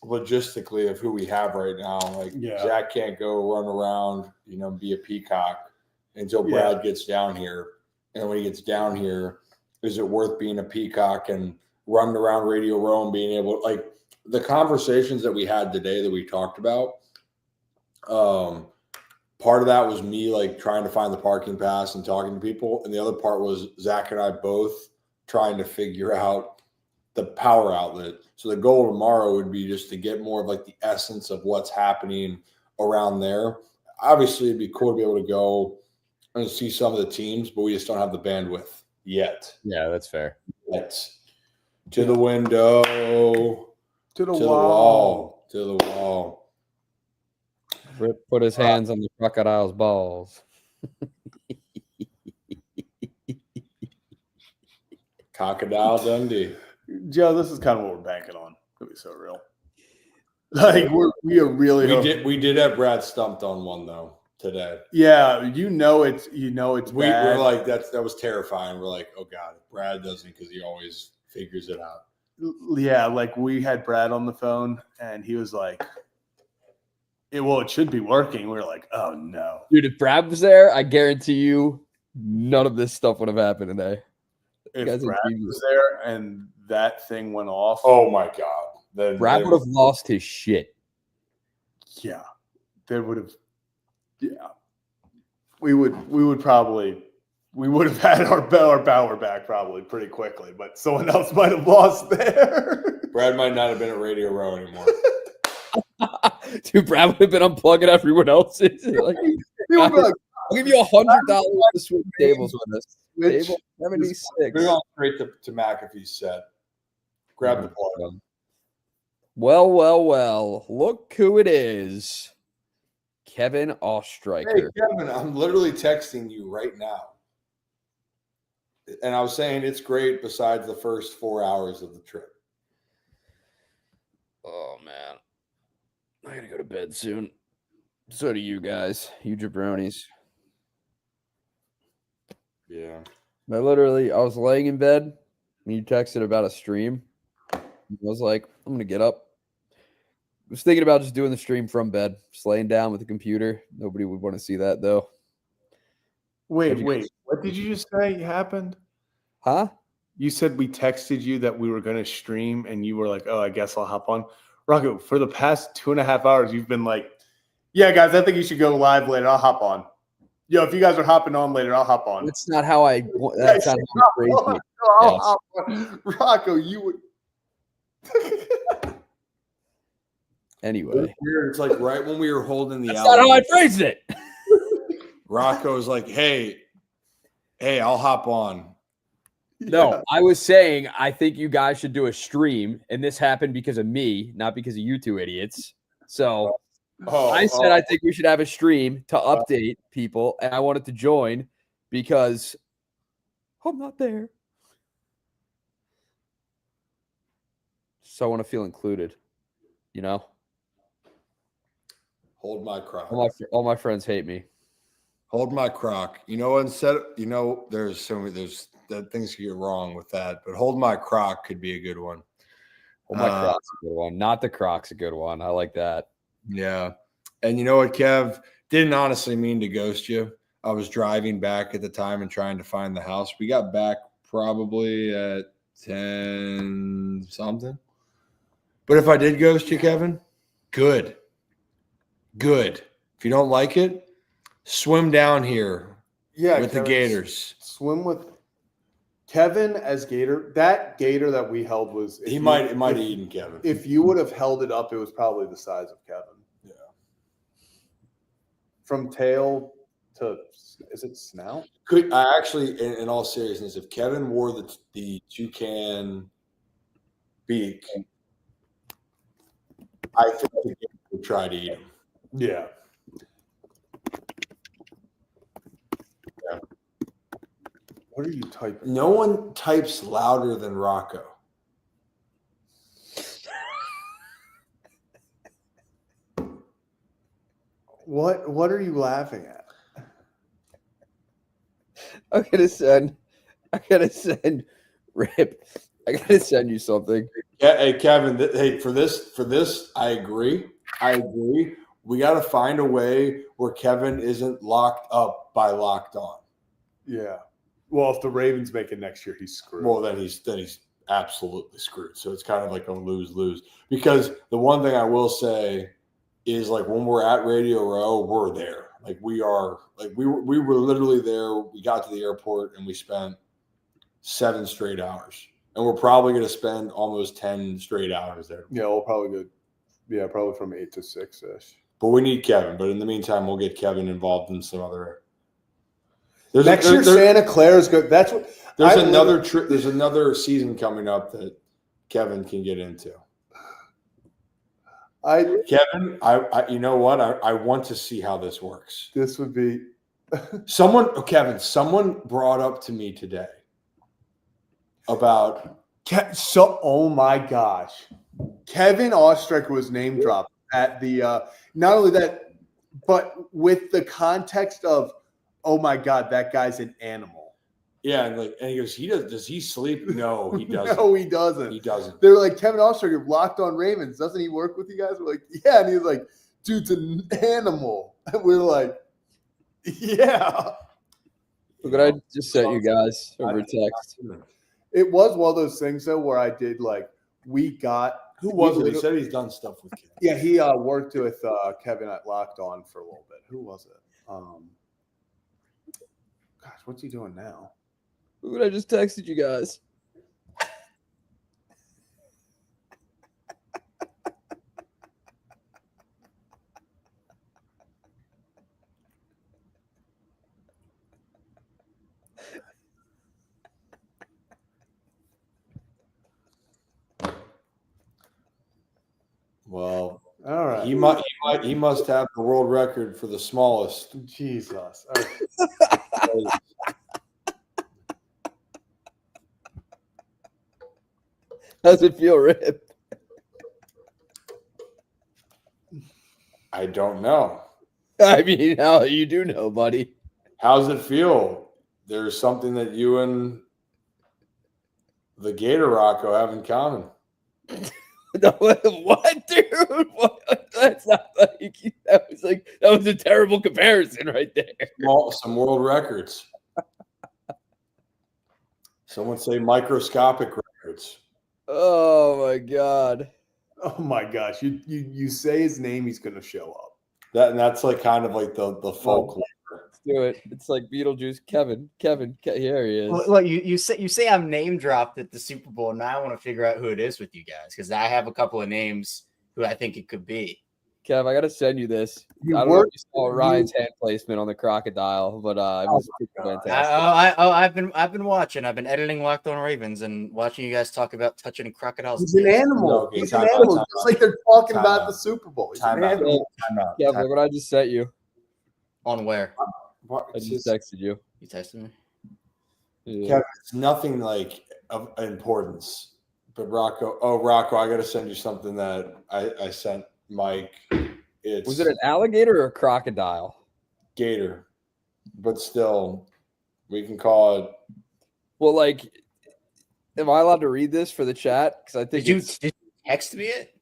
logistically of who we have right now. Like Zach can't go run around, be a peacock until Brad gets down here. And when he gets down here, is it worth being a peacock and running around Radio Row and being able, like the conversations that we had today that we talked about, part of that was me like trying to find the parking pass and talking to people. And the other part was Zach and I both trying to figure out the power outlet. So the goal tomorrow would be just to get more of like the essence of what's happening around there. Obviously, it'd be cool to be able to go and see some of the teams, but we just don't have the bandwidth yet. Yeah, that's fair. Let's to the window, to the wall. To the wall. Rip put his hands on the crocodile's balls. Crocodile Dundee. Joe, this is kind of what we're banking on. To be so real. Like we are really. We did have Brad stumped on one though today. Yeah, it's we're like that was terrifying. We're like, oh god, Brad doesn't because he always figures it out. Yeah, like we had Brad on the phone and he was like, it should be working. We were like, oh no. Dude, if Brad was there, I guarantee you none of this stuff would have happened today. If Brad was there and that thing went off. Oh my god. Then Brad would have lost his shit. Yeah. They would have. Yeah. We would have had our power back probably pretty quickly, but someone else might have lost there. Brad might not have been at Radio Row anymore. Dude, Brad would have been unplugging everyone else's. Like, I'll give you $100 to switch tables with us. Table 76. We're going straight to McAfee's set. Grab the plug. Well. Look who it is. Kevin Ostreicher. Hey, Kevin, I'm literally texting you right now. And I was saying it's great besides the first 4 hours of the trip. Oh, man. I gotta go to bed soon. So do you guys. You jabronis. Yeah. I was laying in bed when you texted about a stream. I was like, I'm going to get up. I was thinking about just doing the stream from bed, just laying down with the computer. Nobody would want to see that, though. Wait. What did you just say happened? Huh? You said we texted you that we were going to stream, and you were like, oh, I guess I'll hop on. Rocco, for the past 2.5 hours, you've been like, yeah, guys, I think you should go live later. I'll hop on. Yo, if you guys are hopping on later, I'll hop on. That's not how I phrased it. I'll hop on. Rocco, you would. Anyway. It's like right when we were holding the That's not how I phrased it. Rocco's like, hey, I'll hop on. No, I was saying I think you guys should do a stream, and this happened because of me, not because of you two idiots. So I said I think we should have a stream to update people, and I wanted to join because I'm not there. So I want to feel included, Hold my crock. All my friends hate me. Hold my crock. There's so many, that things can get wrong with that, but hold my crock could be a good one. Hold my croc's a good one. Not the croc's a good one. I like that. Yeah. And you know what, Kev? Didn't honestly mean to ghost you. I was driving back at the time and trying to find the house. We got back probably at 10 something. But if I did ghost you, Kevin, good. If you don't like it, swim down here with the Gators. Swim with Kevin as Gator. That Gator that we held was it might have eaten Kevin. If you would have held it up, it was probably the size of Kevin. Yeah. From tail to is it snout? Could I actually, in all seriousness, if Kevin wore the toucan beak, I think the Gator would try to eat him. Yeah. What are you typing? No one types louder than Rocco. What are you laughing at? I'm gonna send Rip. I gotta send you something. Yeah, hey Kevin. Hey, for this, I agree. We got to find a way where Kevin isn't locked up by Locked On. Yeah. Well, if the Ravens make it next year, he's screwed. Well, then he's absolutely screwed. So it's kind of like a lose-lose. Because the one thing I will say is, like, when we're at Radio Row, we're there. Like, we were literally there. We got to the airport and we spent 7 straight hours. And we're probably going to spend almost 10 straight hours there. Yeah, we'll probably go. Yeah, probably from 8 to 6-ish. But we need Kevin. But in the meantime, we'll get Kevin involved in some other. Next year, Santa Clara is good. That's what. There's another trip. There's another season coming up that Kevin can get into. Kevin, you know what? I want to see how this works. This would be Kevin. Someone brought up to me today about. Oh my gosh, Kevin Ostreicher was name dropped at the. Not only that, but with the context of, oh my God, that guy's an animal. Yeah, and he goes, does he sleep? No, he doesn't. No, he doesn't. He doesn't. They were like, Kevin Ostreicher, Locked On Ravens. Doesn't he work with you guys? We're like, yeah. And he was like, dude's an animal. And we're like, yeah. Look what I just sent you guys over text. It was one of those things, though, where I did we got. Who was it? He said he's done stuff with kids. Yeah, he worked with Kevin at Locked On for a little bit. Who was it? Gosh, what's he doing now? Look what I just texted you guys. Well, all right. He must have the world record for the smallest. Jesus. Okay. How's it feel, Rip? I don't know. I mean, how you do know, buddy. How's it feel? There's something that you and the Gator Rocco have in common. What, dude? What? That's not that was a terrible comparison right there. Some world records. Some would say microscopic records. Oh my God. Oh my gosh. You say his name, he's gonna show up. That's like kind of like the folklore. Let's do it. It's like Beetlejuice. Kevin, here he is. Well, you say I'm name dropped at the Super Bowl, and now I want to figure out who it is with you guys because I have a couple of names who I think it could be. Kev, I gotta send you this. I don't know if you saw Ryan's hand placement on the crocodile, but it was fantastic. I've been watching. I've been editing Locked On Ravens and watching you guys talk about touching crocodiles. He's an animal. He's an animal. Just like they're talking about the Super Bowl. He's an animal. Kev, look what I just sent you. On where? I just texted you. You texted me? Yeah. Kevin, it's nothing like of importance. But Rocco, I got to send you something that I sent Mike. Was it an alligator or a crocodile? Gator, but still, we can call it. Well, am I allowed to read this for the chat? Because I think did you text me it?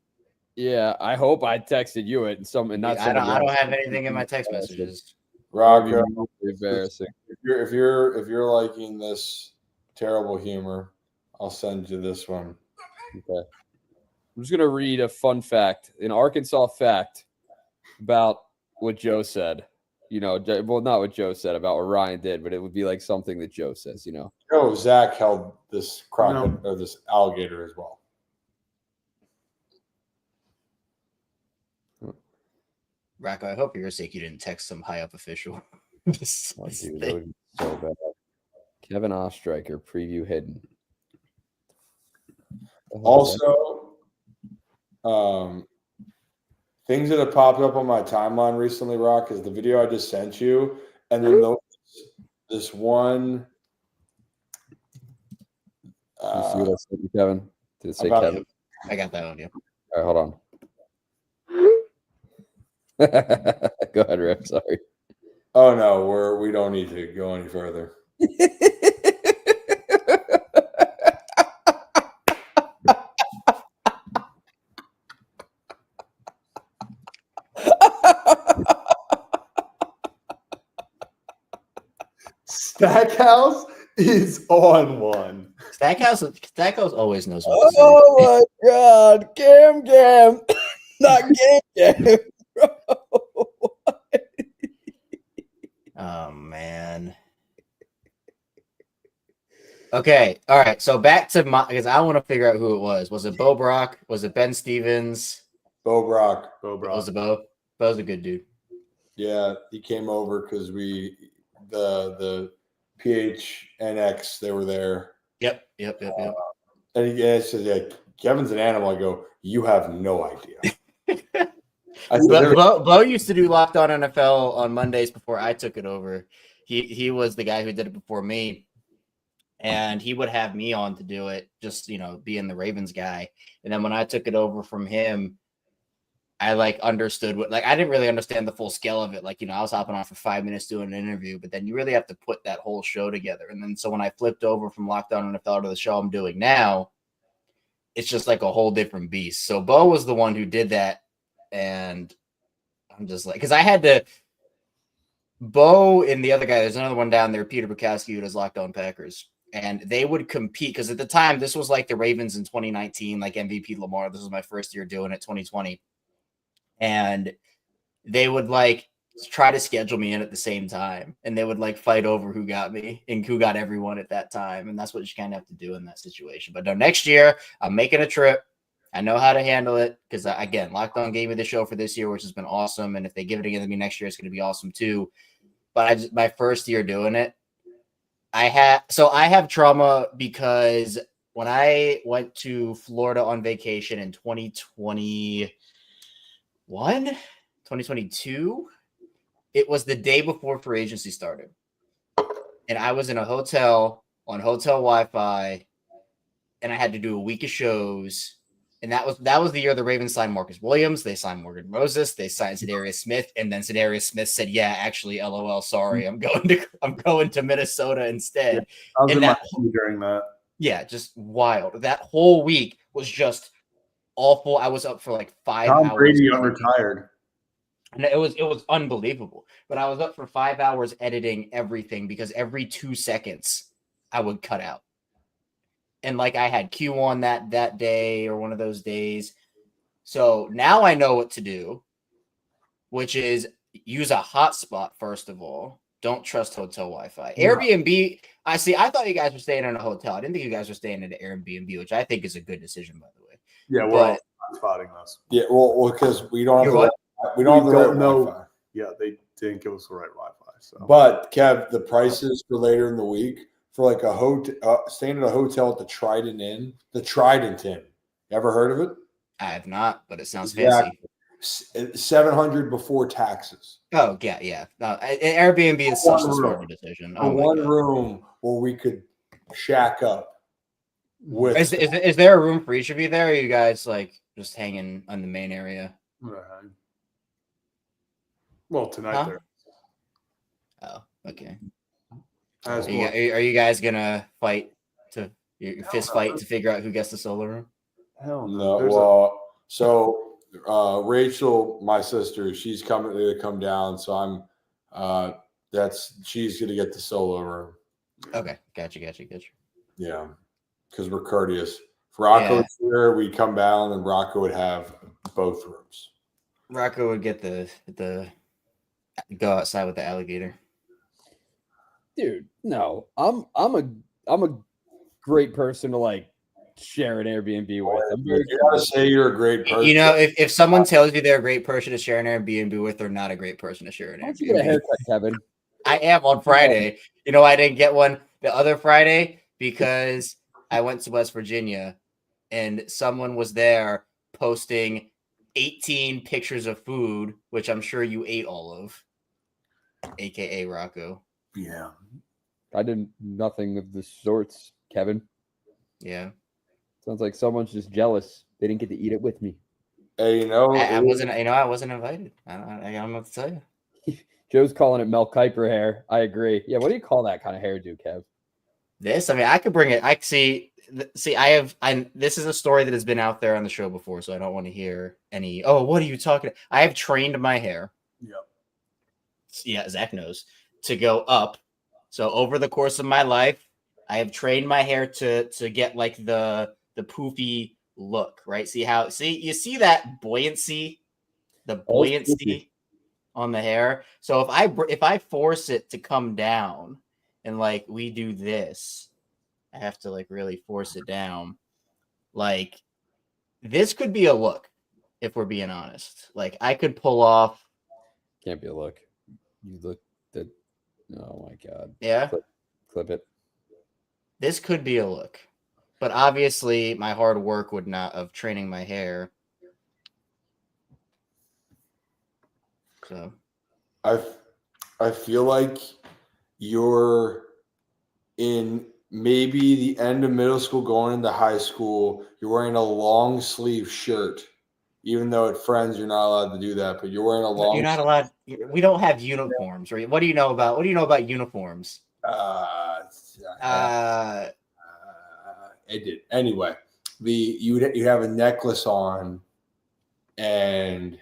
Yeah, I hope I texted you it and not. I don't have anything in my text messages. Rocco, embarrassing. If you're liking this terrible humor, I'll send you this one. Okay. I'm just gonna read a fun fact, an Arkansas fact about what Joe said. Well, not what Joe said about what Ryan did, but it would be like something that Joe says. Zach held this crocodile or this alligator as well. Rocco, I hope for your sake you didn't text some high up official. Dude, that would be so bad. Kevin Ostreicher preview hidden. Also, things that have popped up on my timeline recently, Rock, is the video I just sent you, and then this one. You see what I sent you, Kevin? Did it say about Kevin? I got that on you. All right, hold on. Go ahead, Rick. Sorry. Oh no, we don't need to go any further. Stackhouse is on one. Stackhouse always knows what to say. Oh my God, Gam, not Gam. Oh man. Okay, all right. So back to my because I want to figure out who it was. Was it Bo Brock? Was it Ben Stevens? Bo Brock. Was it Bo? Bo's a good dude. Yeah, he came over because the PHNX, they were there. Yep. And he said, yeah, Kevin's an animal. I go, you have no idea. I said, Bo used to do Locked On NFL on Mondays before I took it over. He was the guy who did it before me. And he would have me on to do it, just being the Ravens guy. And then when I took it over from him, I understood I didn't really understand the full scale of it. I was hopping on for 5 minutes doing an interview, but then you really have to put that whole show together. And then so when I flipped over from Locked On NFL to the show I'm doing now, it's just like a whole different beast. So Bo was the one who did that. And I'm just because I had to. Bo and the other guy, there's another one down there, Peter Bukowski, who does Locked On Packers. And they would compete because at the time, this was like the Ravens in 2019, like MVP Lamar. This was my first year doing it, 2020. And they would try to schedule me in at the same time. And they would fight over who got me and who got everyone at that time. And that's what you kind of have to do in that situation. But no, next year, I'm making a trip. I know how to handle it because, again, Locked On gave me the show for this year, which has been awesome. And if they give it again to me next year, it's going to be awesome too. But my first year doing it, I have trauma because when I went to Florida on vacation in 2022, it was the day before free agency started. And I was in a hotel on hotel Wi-Fi, and I had to do a week of shows. And that was the year the Ravens signed Marcus Williams. They signed Morgan Moses. They signed Za'Darius Smith, and then Za'Darius Smith said, "Yeah, actually, LOL, sorry, I'm going to Minnesota instead." Yeah, I was and in my during that. Yeah, just wild. That whole week was just awful. I was up for 5 Tom hours. Brady retired. And it was unbelievable. But I was up for 5 hours editing everything because every 2 seconds I would cut out. And I had Q on that day or one of those days. So now I know what to do, which is use a hotspot first of all. Don't trust hotel Wi-Fi. Yeah. Airbnb, I thought you guys were staying in a hotel. I didn't think you guys were staying in an Airbnb, which I think is a good decision, by the way. Yeah, we're all spotting this. Yeah, well, because we don't have the right Wi-Fi. Yeah, they didn't give us the right Wi-Fi. So, but Kev, the prices for later in the week for a hotel, staying at a hotel at the Trident Inn. The Trident Inn. Ever heard of it? I have not, but it sounds fancy. 700 before taxes. Oh yeah. No, Airbnb is such a smart decision. For one room where we could shack up. With is there a room for each of you there? Or are you guys just hanging on the main area? Well, tonight there. Oh, okay. Are you guys gonna fight to fist fight to figure out who gets the solo room? Hell no. Well, so Rachel, my sister, she's coming to come down, so I'm she's gonna get the solo room. Okay, gotcha. Yeah, because we're courteous. If Rocco's here, we come down, and Rocco would have both rooms. Rocco would get the go outside with the alligator. Dude, no, I'm a great person to share an Airbnb with. You gotta say you're a great person. If someone tells you they're a great person to share an Airbnb with, they're not a great person to share an Airbnb. Why don't you get a haircut, Kevin? I am on Friday. I didn't get one the other Friday because I went to West Virginia and someone was there posting 18 pictures of food, which I'm sure you ate all of, aka Rocco. Yeah. I did nothing of the sorts, Kevin. Yeah. Sounds like someone's just jealous. They didn't get to eat it with me. Hey, you know, I wasn't invited. I don't know what to tell you. Joe's calling it Mel Kiper hair. I agree. Yeah, what do you call that kind of hairdo, Kev? This, I mean, I could bring it. I see. This is a story that has been out there on the show before, so I don't want to hear any. Oh, what are you talking? I have trained my hair. Yep. Yeah, Zach knows to go up. So over the course of my life, I have trained my hair to get like the poofy look. Right? You see that buoyancy, the buoyancy on the hair. So if I force it to come down and like we do this. I have to like really force it down. Like this could be a look, if we're being honest. Like I could pull off. Can't be a look. You look that. Oh my god. Yeah. Clip it. This could be a look, but obviously my hard work would not of training my hair. So, I feel like you're in maybe the end of middle school going into high school. You're wearing a long sleeve shirt, even though at Friends you're not allowed to do that, but you're wearing a long. You're not allowed. We don't have uniforms, right? What do you know about uniforms? I did anyway. You have a necklace on, and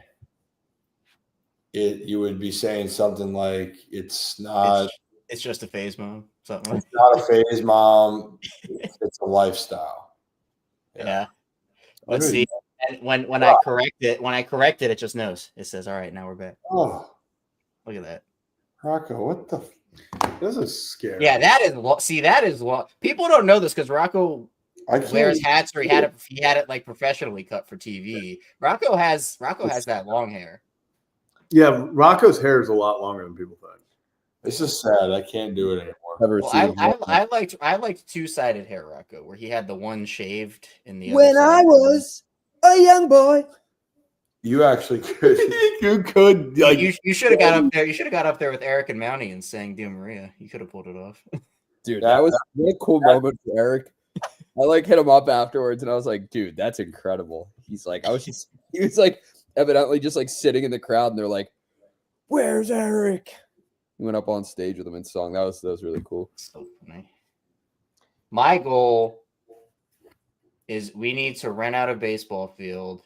you would be saying something like, "It's not. It's just a phase, mom. Something. Like it's not a phase, mom. It's a lifestyle." Yeah. But see, and when I correct it, it just knows. It says, "All right, now we're back." Oh, look at that, Rocco! What the? This is scary. Yeah, that is what people don't know this because Rocco wears hats, or he had it like professionally cut for TV. Rocco has that long hair. Yeah, Rocco's hair is a lot longer than people think. This is sad. I can't do it anymore. I liked two-sided hair, Rocco, where he had the one shaved in the. When I was a young boy, you actually could. You could. Like, you should have got up there. You should have got up there with Eric and Mountie and sang "Dear Maria." You could have pulled it off. Dude, that was a cool moment for Eric. I like hit him up afterwards, and I was like, "Dude, that's incredible." He's like, he was like evidently just like sitting in the crowd, and they're like, "Where's Eric?" He went up on stage with him and sung. That was really cool. So funny. My goal is we need to rent out a baseball field,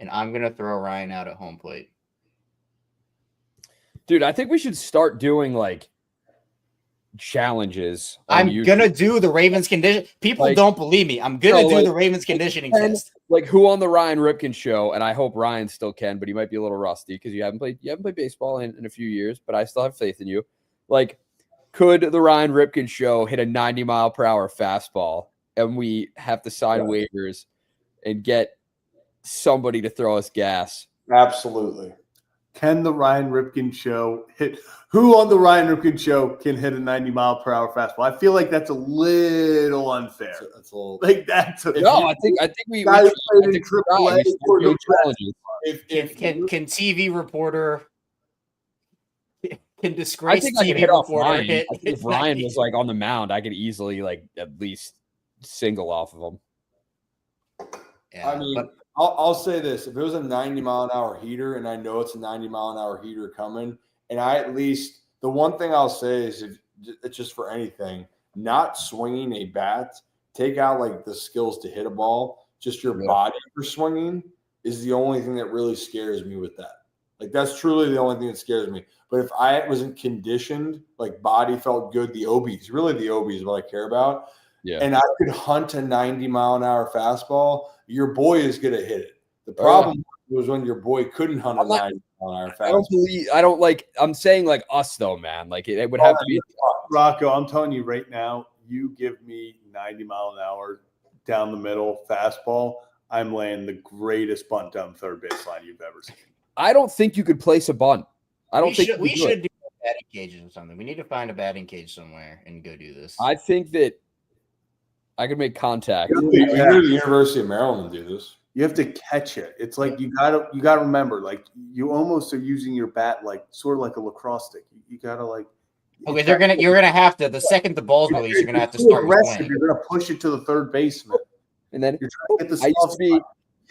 and I'm gonna throw Ryan out at home plate. Dude, I think we should start doing like challenges. I'm gonna do the Ravens condition. People don't believe me. I'm gonna do the Ravens conditioning test. Like who on the Ryan Ripken show, and I hope Ryan still can, but he might be a little rusty because you haven't played baseball in a few years, but I still have faith in you. Like, could the Ryan Ripken show hit a 90-mile-per-hour fastball, and we have to sign waivers and get somebody to throw us gas? Absolutely. Can the Ryan Ripken show hit? Who on the Ryan Ripken show can hit a 90-mile-per-hour fastball? I feel like that's a little unfair. That's a little. Like that's a, No, I think we guys should played in AAA for the Can TV reporter can disgrace I TV hit off reporter Ryan. hit? I think if Ryan was like on the mound, I could easily like at least single off of him. Yeah, I mean, I'll say this: if it was a 90-mile-an-hour heater, and I know it's a 90-mile-an-hour heater coming, and the one thing I'll say is, if it's just for anything, not swinging a bat, take out like the skills to hit a ball, just your body for swinging is the only thing that really scares me with that. Like that's truly the only thing that scares me. But if I wasn't conditioned, like body felt good, the OBs is what I care about. Yeah. And I could hunt a 90-mile-an-hour fastball, your boy is going to hit it. The problem was when your boy couldn't hunt a 90-mile-an-hour fastball. I'm saying like us though, man. Like it would have to be. Rocco, I'm telling you right now, you give me 90-mile-an-hour down the middle fastball, I'm laying the greatest bunt down third baseline you've ever seen. I don't think you could place a bunt. We should do batting cages or something. We need to find a batting cage somewhere and go do this. I think that I could make contact. You go to the University of Maryland and do this. You have to catch it. It's like you gotta remember, like you almost are using your bat like sort of like a lacrosse stick. You gotta like. Okay, you're gonna have to. The second the ball's released, you're gonna have to start. You're gonna push it to the third baseman, and then you're trying to get the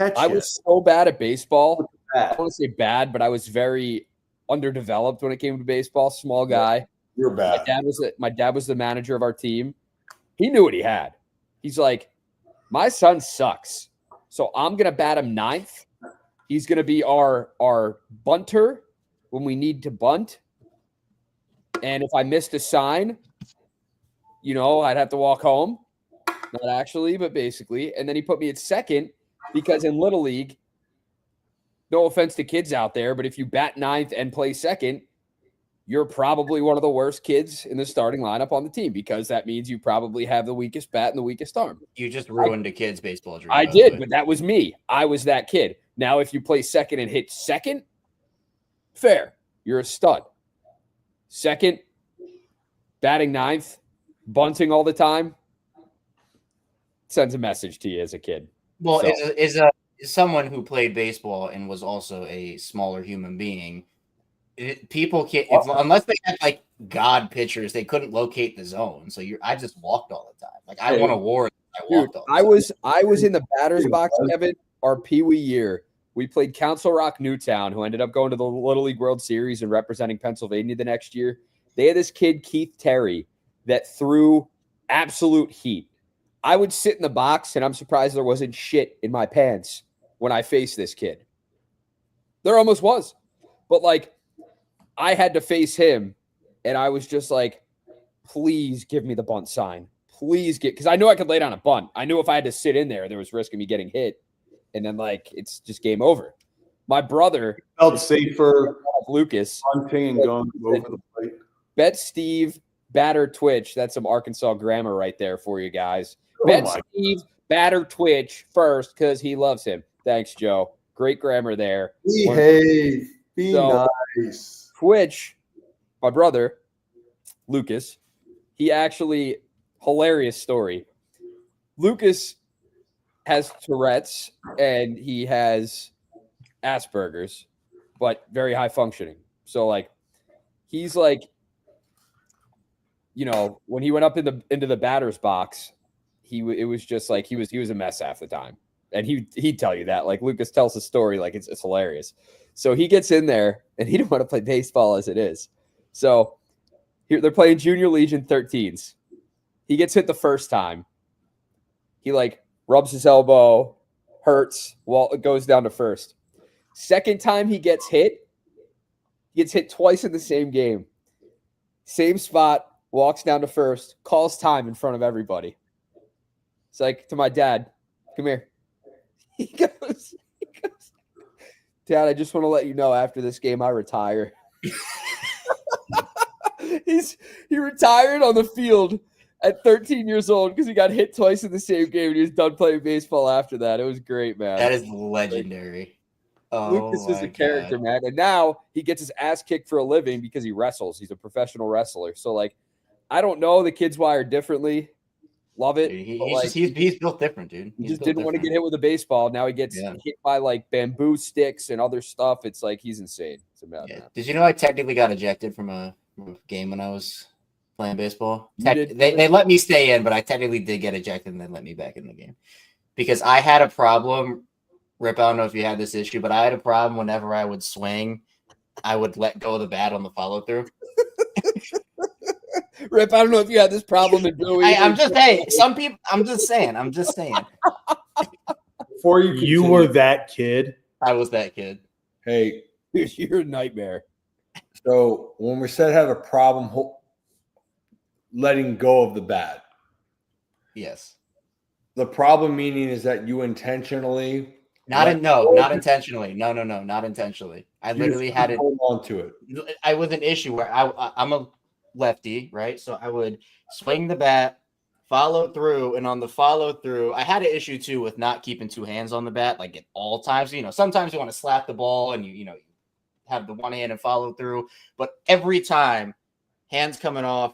catch I it. was so bad at baseball. I Bad. don't want to say bad, but I was very underdeveloped when it came to baseball. Small guy. You're My bad. dad was the manager of our team. He knew what he had. He's like, my son sucks, so I'm gonna bat him ninth. He's gonna be our bunter when we need to bunt. And if I missed a sign, I'd have to walk home. Not actually, but basically. And then he put me at second because in Little League, no offense to kids out there, but if you bat ninth and play second, you're probably one of the worst kids in the starting lineup on the team because that means you probably have the weakest bat and the weakest arm. You just ruined a kid's baseball dream. I did, but that was me. I was that kid. Now, if you play second and hit second, fair. You're a stud. Second, batting ninth, bunting all the time, sends a message to you as a kid. Well, is someone who played baseball and was also a smaller human being. People can't unless they had like God pitchers, they couldn't locate the zone. So I just walked all the time. Like I won awards. I walked all the time. I was in the batter's box, Kevin, our Pee Wee year. We played Council Rock Newtown, who ended up going to the Little League World Series and representing Pennsylvania the next year. They had this kid, Keith Terry, that threw absolute heat. I would sit in the box, and I'm surprised there wasn't shit in my pants when I faced this kid. There almost was. But, like, I had to face him, and I was just like, please give me the bunt sign. Please because I knew I could lay down a bunt. I knew if I had to sit in there was risk of me getting hit. And then, like, it's just game over. My brother Felt safer Lucas hunting and going over the plate. bet Steve, batter Twitch. That's some Arkansas grammar right there for you guys. Oh Bet my. Steve, batter Twitch first because he loves him. Thanks, Joe. Great grammar there. Behave. Be So- nice. Twitch, my brother, Lucas, he actually, hilarious story. Lucas has Tourette's and he has Asperger's, but very high functioning. So, like, he's like, when he went up into the batter's box, it was just like he was a mess half the time. And he'd tell you that. Like, Lucas tells the story like it's hilarious. So he gets in there and he didn't want to play baseball as it is. So here they're playing Junior Legion 13s. He gets hit the first time. He like rubs his elbow, hurts, it goes down to first. Second time he gets hit twice in the same game. Same spot, walks down to first, calls time in front of everybody. It's like to my dad, come here. He goes, Dad, I just want to let you know after this game I retire. He retired on the field at 13 years old because he got hit twice in the same game and he was done playing baseball after that. It was great, man. That is legendary. Lucas is a character, man. And now he gets his ass kicked for a living because he wrestles. He's a professional wrestler. So, like, I don't know. The kid's wired differently. Love it. Dude, he's built different, dude. He just didn't want to get hit with a baseball. Now he gets hit by like bamboo sticks and other stuff. It's like he's insane. It's a madman. Did you know I technically got ejected from a game when I was playing baseball? They let me stay in, but I technically did get ejected and then let me back in the game because I had a problem. Rip, I don't know if you had this issue, but I had a problem whenever I would swing, I would let go of the bat on the follow through. Rip, I don't know if you had this problem in Bowie. I'm just saying. Some people. I'm just saying. Before you were that kid. I was that kid. Hey, you're a nightmare. So when we said had a problem letting go of the bat, yes. The problem meaning is that you intentionally not intentionally. No, not intentionally. I literally had it. Hold on to it. I was an issue where I'm a lefty, right? So I would swing the bat, follow through, and on the follow through, I had an issue too with not keeping two hands on the bat, like at all times. Sometimes you want to slap the ball and you have the one hand and follow through, but every time, hands coming off,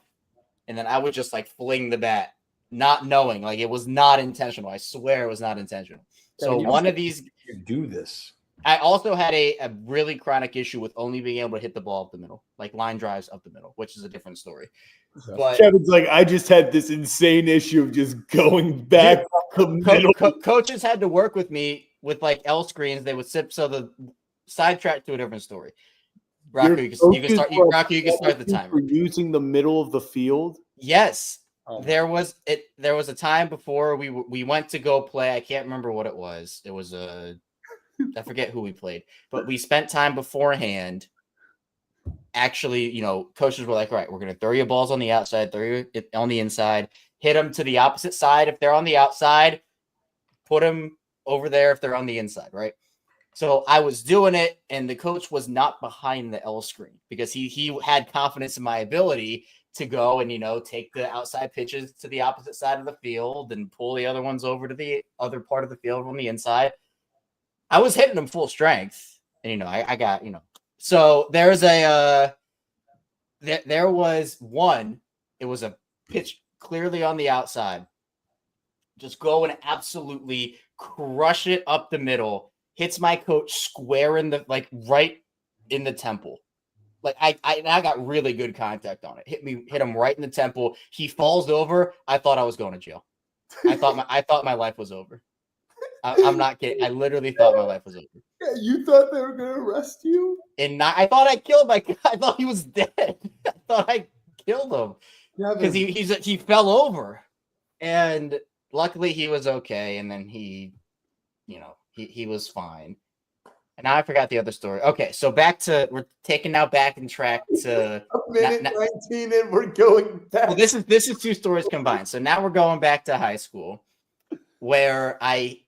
and then I would just like fling the bat, not knowing, like it was not intentional. I swear it was not intentional. So one of these do this. I also had a really chronic issue with only being able to hit the ball up the middle, like line drives up the middle, which is a different story. But Kevin's like, I just had this insane issue of just going back up the middle. Coaches had to work with me with like L screens, they would sip. So the sidetrack to a different story. Rocco, you can start. Rocco, you can start the timer. For using the middle of the field. Yes, there was a time before we went to go play. I can't remember what it was. It was I forget who we played, but we spent time beforehand. Actually, coaches were like, all right, we're going to throw your balls on the outside, throw it on the inside, hit them to the opposite side. If they're on the outside, put them over there if they're on the inside, right? So I was doing it, and the coach was not behind the L screen because he had confidence in my ability to go and, take the outside pitches to the opposite side of the field and pull the other ones over to the other part of the field on the inside. I was hitting them full strength, and, I got, So there's there was one, it was a pitch clearly on the outside. Just go and absolutely crush it up the middle. Hits my coach square in the right in the temple. I got really good contact on it. Hit him right in the temple. He falls over. I thought I was going to jail. I thought my life was over. I'm not kidding. I literally thought my life was over. Yeah, you thought they were going to arrest you? And I thought I killed my. I thought he was dead. I thought I killed him because he fell over, and luckily he was okay. And then he was fine. And now I forgot the other story. Okay, so we're taking now back in track to a minute 19, and we're going back. Well, this is two stories combined. So now we're going back to high school, where I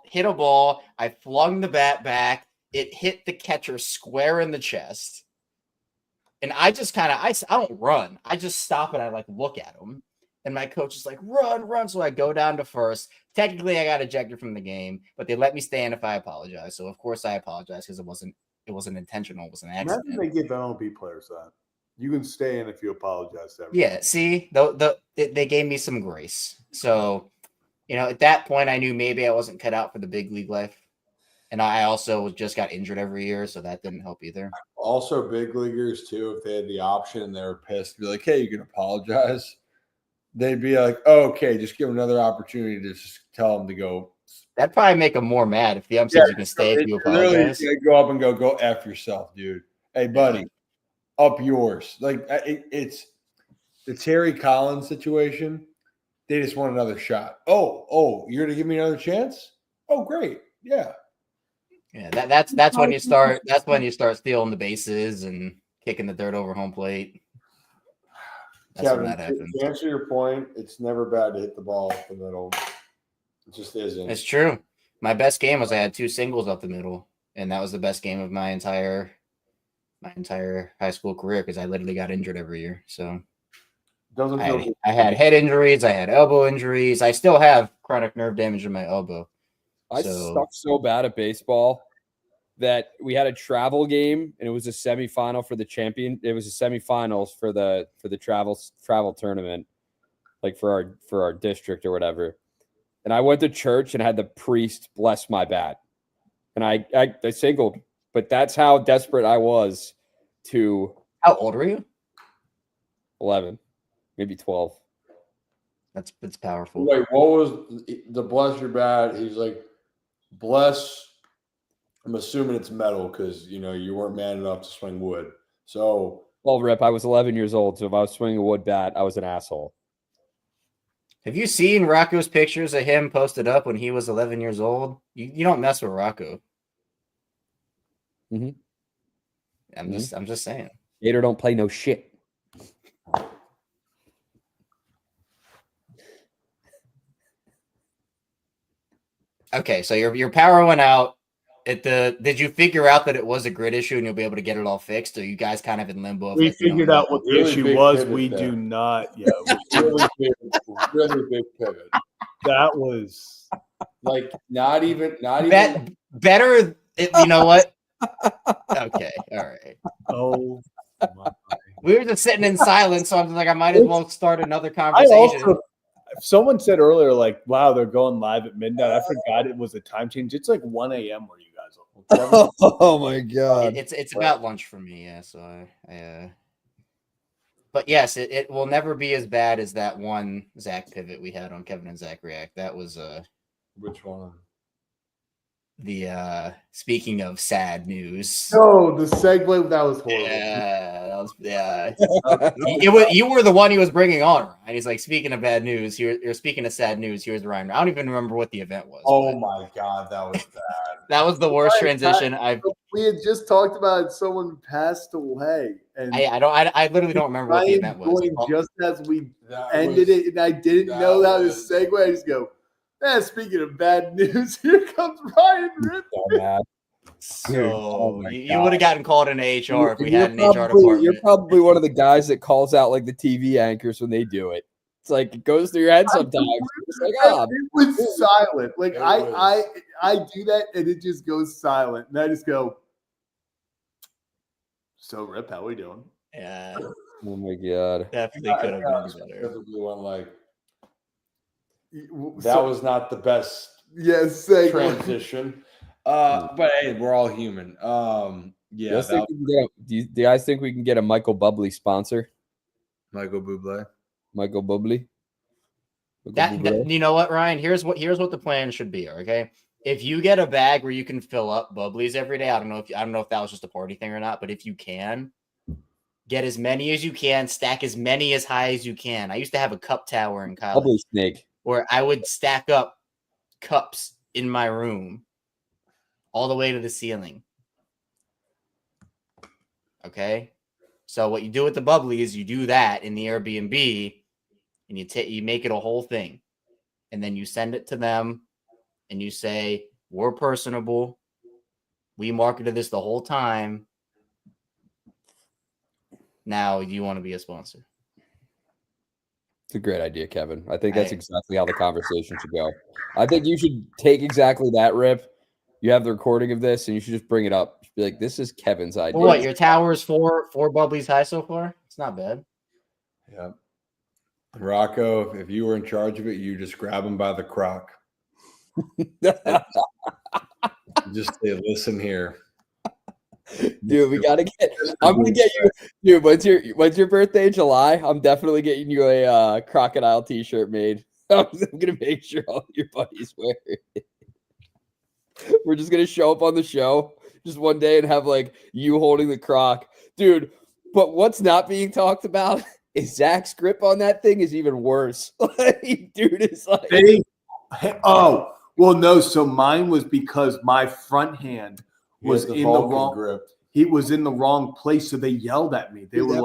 hit a ball. I flung the bat back. It hit the catcher square in the chest. And I just I don't run. I just stop and I look at him. And my coach is like, run. So I go down to first. Technically, I got ejected from the game, but they let me stay in if I apologize. So of course I apologize because it wasn't intentional. It was an accident. Imagine they give MLB players that. You can stay in if you apologize to everyone. Yeah, see, they gave me some grace. So, at that point, I knew maybe I wasn't cut out for the big league life. And I also just got injured every year, so that didn't help either. Also, big leaguers, too, if they had the option and they were pissed, be like, hey, you can apologize. They'd be like, oh, okay, just give them another opportunity to just tell them to go. That'd probably make them more mad if the ump says you can stay if you apologize. Really, go up and go F yourself, dude. Hey, buddy, up yours. It's the Terry Collins situation. They just want another shot. Oh, you're going to give me another chance? Oh, great. Yeah. Yeah, that's when you start. That's when you start stealing the bases and kicking the dirt over home plate. That's Kevin, when that happens. To answer your point, it's never bad to hit the ball up the middle. It just isn't. It's true. My best game was I had 2 singles up the middle, and that was the best game of my entire high school career because I literally got injured every year. So I had head injuries, I had elbow injuries, I still have chronic nerve damage in my elbow. I sucked so bad at baseball that we had a travel game, and it was a semifinal for the champion. It was a semifinals for the travel tournament, for our district or whatever. And I went to church and had the priest bless my bat, and I singled. But that's how desperate I was to. How old were you? 11, maybe 12. That's powerful. Wait, what was the bless your bat? He's like, bless. I'm assuming it's metal because you weren't man enough to swing wood. So, well, Rip, I was 11 years old, so if I was swinging a wood bat, I was an asshole. Have you seen Rocco's pictures of him posted up when he was 11 years old? You don't mess with Rocco. Mm-hmm. I'm just saying. Gator don't play no shit. Okay, so your power went out. Did you figure out that it was a grid issue and you'll be able to get it all fixed? Or you guys kind of in limbo? We figured out what the really issue was. Pivot We there. do not. Yeah, really big pivot. that was not even better. You know what? Okay, all right. oh my. We were just sitting in silence, so I'm just like, I might as well start another conversation. Someone said earlier, wow, they're going live at midnight. I forgot it was a time change. It's 1 a.m. where you guys are. Oh my god! It's about lunch for me, yeah. So but yes, it will never be as bad as that one Zach pivot we had on Kevin and Zach React. That was which one? speaking of sad news. No, the segue that was horrible. You were the one he was bringing on, and he's like, speaking of bad news, you're speaking of sad news. Here's Ryan. I don't even remember what the event was. Oh my god, that was bad. That was the worst transition We had just talked about someone passed away, and I literally don't remember what the event was. Just as we ended it, and I didn't know that was a segue. I just go, speaking of bad news, here comes Ryan Rip. So you would have gotten called into HR if we had an HR department. You're probably one of the guys that calls out like the TV anchors when they do it. It's like it goes through your head sometimes. It's like, it was silent. Like I do that and it just goes silent, and I just go, "So Rip, how we doing?" Yeah. Oh my god. Definitely could have been better. Went like, that was not the best transition. But hey, we're all human. Yeah. Do you guys think we can get a Michael Bublé sponsor? Michael Bublé. Michael Bublé. That you know what, Ryan? Here's what the plan should be. Okay, if you get a bag where you can fill up bubblies every day, I don't know if that was just a party thing or not, but if you can, get as many as you can, stack as many as high as you can. I used to have a cup tower in college. Bubbly snake. Where I would stack up cups in my room all the way to the ceiling. Okay, so what you do with the bubbly is you do that in the Airbnb. And you make it a whole thing, and then you send it to them, and you say, "We're personable. We marketed this the whole time. Now, do you want to be a sponsor?" It's a great idea, Kevin. I think that's exactly how the conversation should go. I think you should take exactly that, Rip. You have the recording of this, and you should just bring it up. Just be like, "This is Kevin's idea." Well, what, your tower's four bubblies high so far? It's not bad. Yeah. Rocco, if you were in charge of it, you just grab him by the crock. Just say, "Listen here, dude. We gotta get. I'm gonna get you, dude. When's your birthday? July. I'm definitely getting you a crocodile T-shirt made. I'm gonna make sure all your buddies wear it. We're just gonna show up on the show just one day and have like you holding the croc, dude. But what's not being talked about is Zach's grip on that thing is even worse. Dude is like, oh, well, no. So mine was because my front hand was in the wrong grip. He was in the wrong place, so they yelled at me. They were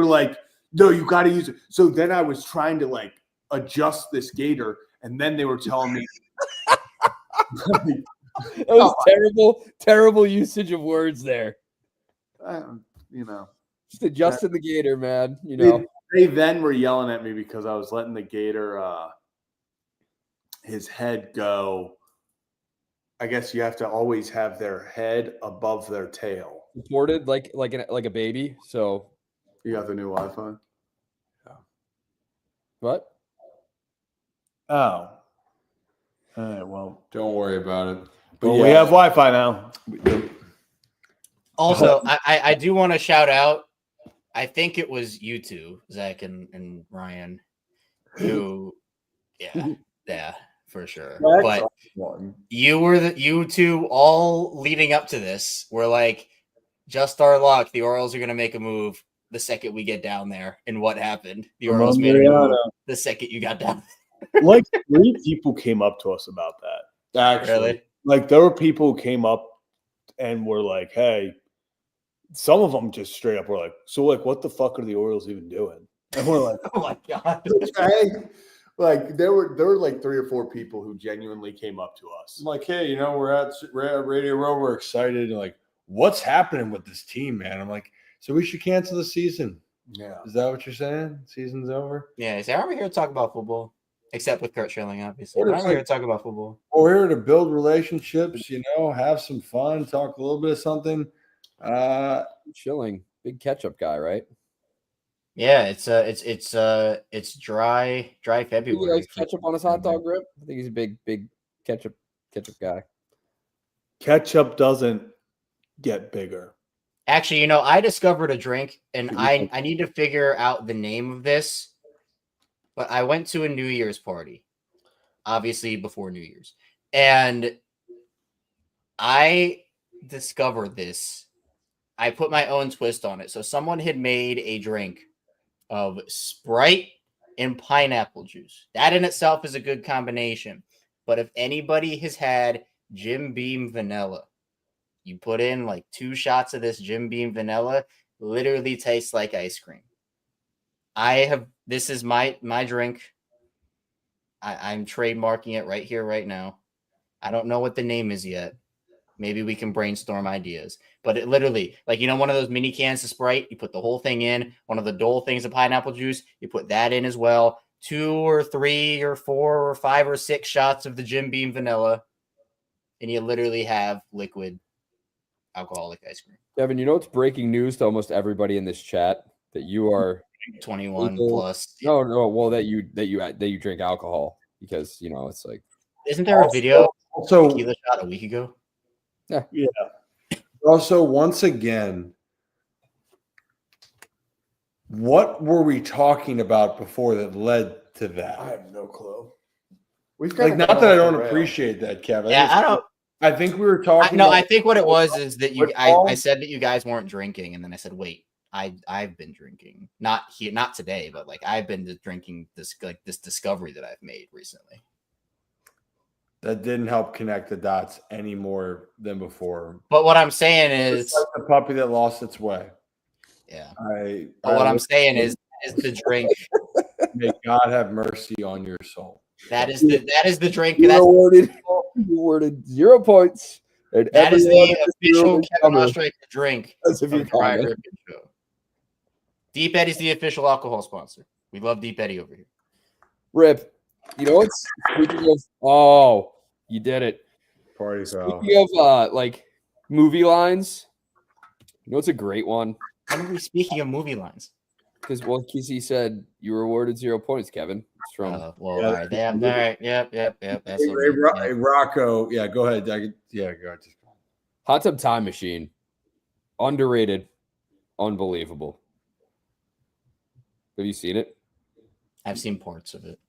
like, "No, you got to use it." So then I was trying to like adjust this gator, and then they were telling me it was terrible usage of words there. Just adjusting the gator, man. They then were yelling at me because I was letting the gator his head go. I guess you have to always have their head above their tail. Supported like a baby. So you got the new Wi-Fi? Yeah. What? Oh. All right, well, don't worry about it. But we have Wi-Fi now. Also, I do want to shout out. I think it was you two, Zach and Ryan, who, yeah, for sure. But you two all leading up to this were like, just our luck. The Orioles are going to make a move the second we get down there. And what happened? The Orioles made a move the second you got down there. Like 3 people came up to us about that. Actually, really? Like there were people who came up and were like, "Hey." Some of them just straight up were like, "So, like, what the fuck are the Orioles even doing?" And we're like, "Oh my god!" Like, there were like 3 or 4 people who genuinely came up to us. I'm like, "Hey, we're at Radio Row. We're excited. And like, what's happening with this team, man?" I'm like, "So we should cancel the season." Yeah, is that what you're saying? Season's over. Yeah, so I'm here to talk about football, except with Kurt Schilling, obviously. I'm here to talk about football. We're here to build relationships. Have some fun, talk a little bit of something. Schilling, big ketchup guy, right? Yeah, it's dry February. He likes ketchup on his hot dog grip. I think he's a big ketchup guy. Ketchup doesn't get bigger. Actually, I discovered a drink, and I need to figure out the name of this. But I went to a New Year's party, obviously before New Year's, and I discovered this. I put my own twist on it. So someone had made a drink of Sprite and pineapple juice. That in itself is a good combination. But if anybody has had Jim Beam vanilla, you put in like 2 shots of this Jim Beam vanilla, literally tastes like ice cream. This is my drink. I'm trademarking it right here, right now. I don't know what the name is yet. Maybe we can brainstorm ideas. But it literally, like, one of those mini cans of Sprite, you put the whole thing in. One of the Dole things of pineapple juice, you put that in as well. 2 or 3 or 4 or 5 or 6 shots of the Jim Beam vanilla. And you literally have liquid alcoholic ice cream. Kevin, it's breaking news to almost everybody in this chat that you are 21 plus. No. Well, that you drink alcohol because it's like. Isn't there a video also tequila shot a week ago? Yeah. Also, once again, what were we talking about before that led to that? I have no clue. Not that I don't appreciate that, Kevin. Yeah, I think we were talking. I think what it was is that I said that you guys weren't drinking, and then I said, wait, I've been drinking, not today, but like I've been drinking this discovery that I've made recently. That didn't help connect the dots any more than before. But what I'm saying is, it's like the puppy that lost its way. Yeah. What I'm saying is the drink. May God have mercy on your soul. That is the drink. You awarded 0 points. And that is the official Kevin Ostrich drink. As if you show. Deep Eddy's the official alcohol sponsor. We love Deep Eddy over here. Rip. What's speaking of? You did it. Party foul. Speaking of like movie lines, it's a great one. When are we speaking of movie lines? Because Kissy said you were awarded 0 points, Kevin. It's from all right. All right. Yep. That's hey, Rocco. Yeah, go ahead. Go ahead. Hot Tub Time Machine. Underrated. Unbelievable. Have you seen it? I've seen parts of it.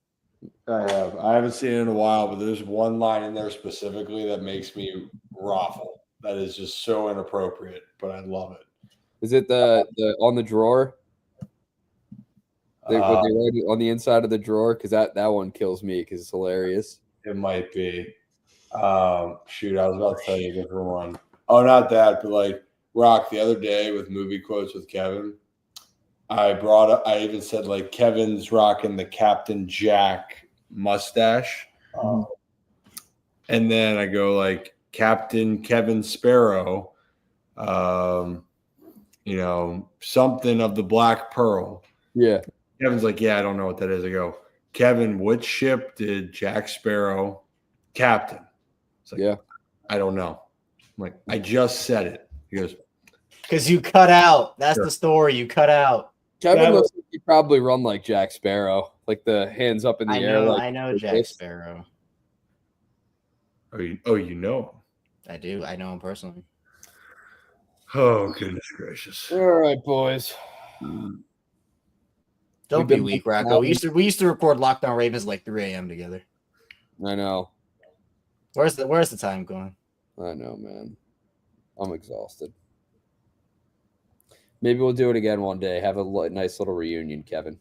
I have. I haven't seen it in a while, but there's one line in there specifically that makes me ruffle. That is just so inappropriate, but I love it. Is it the on the drawer? What they write on the inside of the drawer? Because that one kills me because it's hilarious. It might be. Shoot, I was about to tell you a different one. Oh, not that, but like Rock the other day with movie quotes with Kevin. I even said like Kevin's rocking the Captain Jack mustache. And then I go like Captain Kevin Sparrow, something of the Black Pearl. Yeah. Kevin's like, yeah, I don't know what that is. I go, Kevin, which ship did Jack Sparrow captain? It's like, yeah. I don't know. I'm like, I just said it. He goes, because you cut out. That's the story. You cut out. Kevin looks like he probably run like Jack Sparrow, like the hands up in the air. I know Jack Sparrow. Oh, you know him? I do. I know him personally. Oh, goodness gracious! All right, boys. Don't be weak, Rocco. We used to record Lockdown Ravens like 3 a.m. together. I know. Where's the time going? I know, man. I'm exhausted. Maybe we'll do it again one day. Have a nice little reunion, Kevin.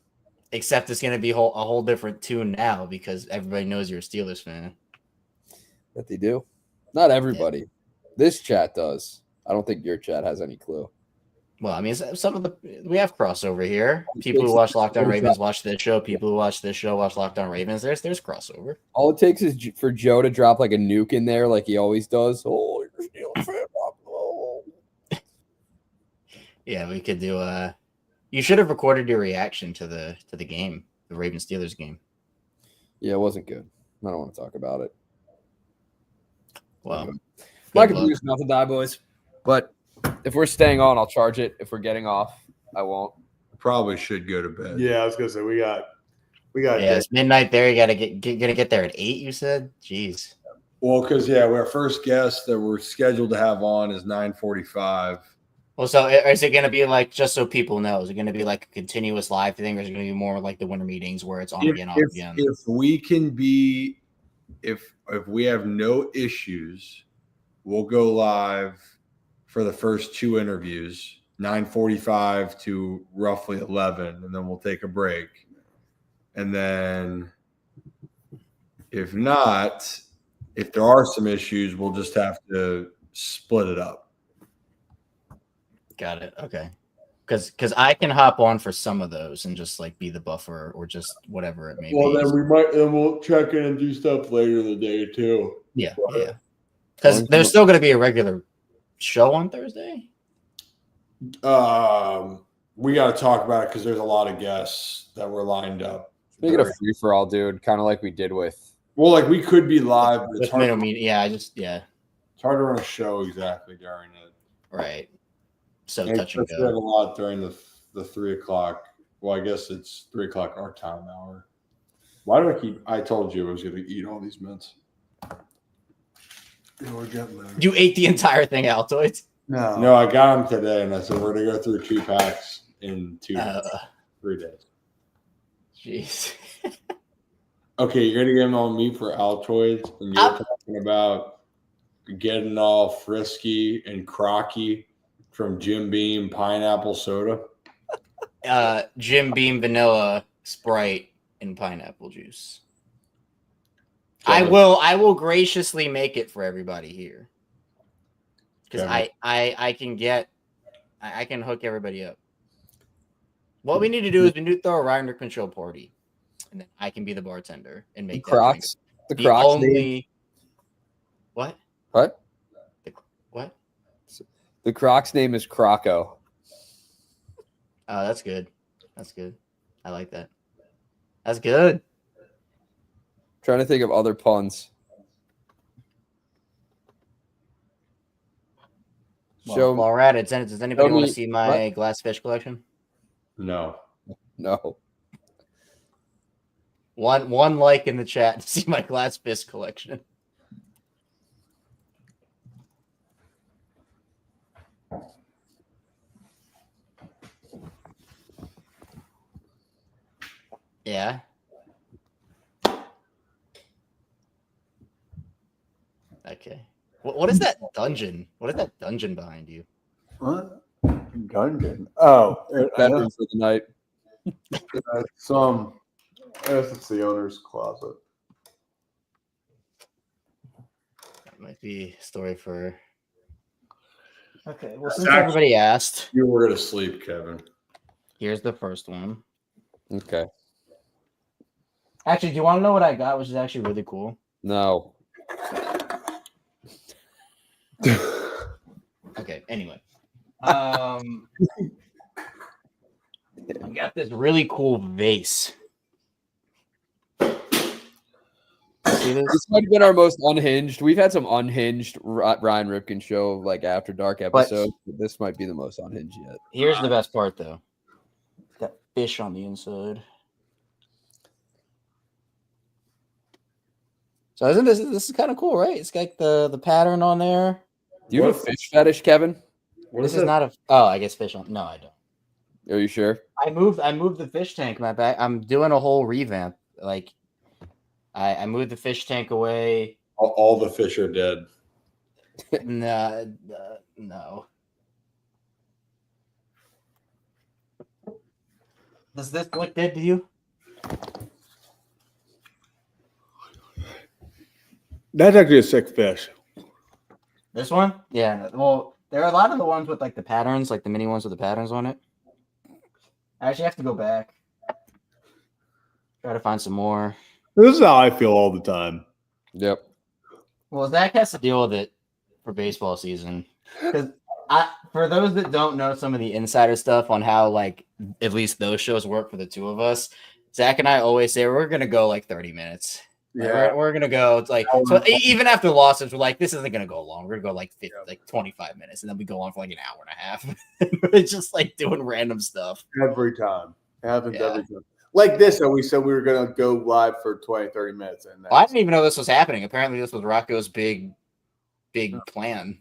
Except it's going to be a whole different tune now because everybody knows you're a Steelers fan. That they do? Not everybody. Yeah. This chat does. I don't think your chat has any clue. Well, I mean, we have crossover here. People who watch Lockdown Ravens watch this show. People who watch this show watch Lockdown Ravens. There's crossover. All it takes is for Joe to drop like a nuke in there, like he always does. Oh, you're Steelers fan. Oh. Yeah, we could do you should have recorded your reaction to the game, the Ravens Steelers game. Yeah, it wasn't good. I don't want to talk about it. Well, my computer's not to die, boys. But if we're staying on, I'll charge it. If we're getting off, I won't. Probably should go to bed. Yeah, I was gonna say we got. Yeah, it's midnight there. You gotta get there at 8. You said, jeez. Well, because our first guest that we're scheduled to have on is 9:45. Well, so is it going to be like, just so people know, is it going to be like a continuous live thing, or is it going to be more like the winter meetings where it's on again, off again? If we can be, if we have no issues we'll go live for the first 2 interviews, 9:45 to roughly 11, and then we'll take a break. And then if not, if there are some issues, we'll just have to split it up. Got it. Okay. Because I can hop on for some of those and just like be the buffer or just whatever it may be. Then we'll check in and do stuff later in the day too. Yeah. Because there's still going to be a regular show on Thursday. We got to talk about it because there's a lot of guests that were lined up. Make it a free for all, dude. Kind of like we did with. Well, like we could be live, but it's hard. It's hard to run a show exactly during it. Right. So And touch and we have a go. lot during the 3 o'clock. Well, I guess it's 3 o'clock our time hour. Why do I keep? I told you I was going to eat all these mints. You ate the entire thing, Altoids? No, I got them today, and I said we're going to go through 2 packs in 3 days. Jeez. Okay, you're going to get them on me for Altoids, and you're talking about getting all frisky and crocky from Jim Beam pineapple soda. Jim Beam vanilla Sprite and pineapple juice. Kevin. I will graciously make it for everybody here. Because I can hook everybody up. What we need to do is we need to throw a rider control party. And then I can be the bartender and make Crocs. that The Crocs only name. What? What? What? The Crocs name is Croco. Oh, that's good. That's good. I like that. That's good. Trying to think of other puns. Well, while we're at it, does anybody want to see my glass fish collection? No. One like in the chat to see my glass fish collection. Yeah. Okay. What is that dungeon? What is that dungeon behind you? What? Dungeon. Oh, Bedroom for the night. It's the owner's closet. That might be a story for. Okay. Well, since everybody asked, You were going to sleep, Kevin. here's the first one. Okay. Actually, do you want to know what I got, which is actually really cool? No. Okay. Anyway, I got this really cool vase. See this? This might have been our most unhinged. We've had some unhinged Ryan Ripken show like after dark episodes. But this might be the most unhinged yet. Here's the best part, though. It's got fish on the inside. So isn't this is kind of cool, right? It's got the pattern on there. Do you have a fish fetish, Kevin? This is not a. Oh, I guess fish on. No, I don't. Are you sure? I moved the fish tank. My back. I'm doing a whole revamp. Like, I moved the fish tank away. All the fish are dead. No. Does this look dead to you? That's actually a sick fish. This one? Yeah. Well, there are a lot of the ones with like the patterns, like the mini ones with the patterns on it. I actually have to go back. Try to find some more. This is how I feel all the time. Yep. Well, Zach has to deal with it for baseball season. Because for those that don't know some of the insider stuff on how like at least those shows work for the two of us, Zach and I always say we're gonna go like 30 minutes. Yeah. We're gonna go. It's like so even after losses, we're like, this isn't gonna go long. We're gonna go like 25 minutes, and then we go on for like an hour and a half. We're just like doing random stuff Every time. It happens every time. Like this, we said we were going to go live for 20, 30 minutes. And I didn't even know this was happening. Apparently, this was Rocco's big plan.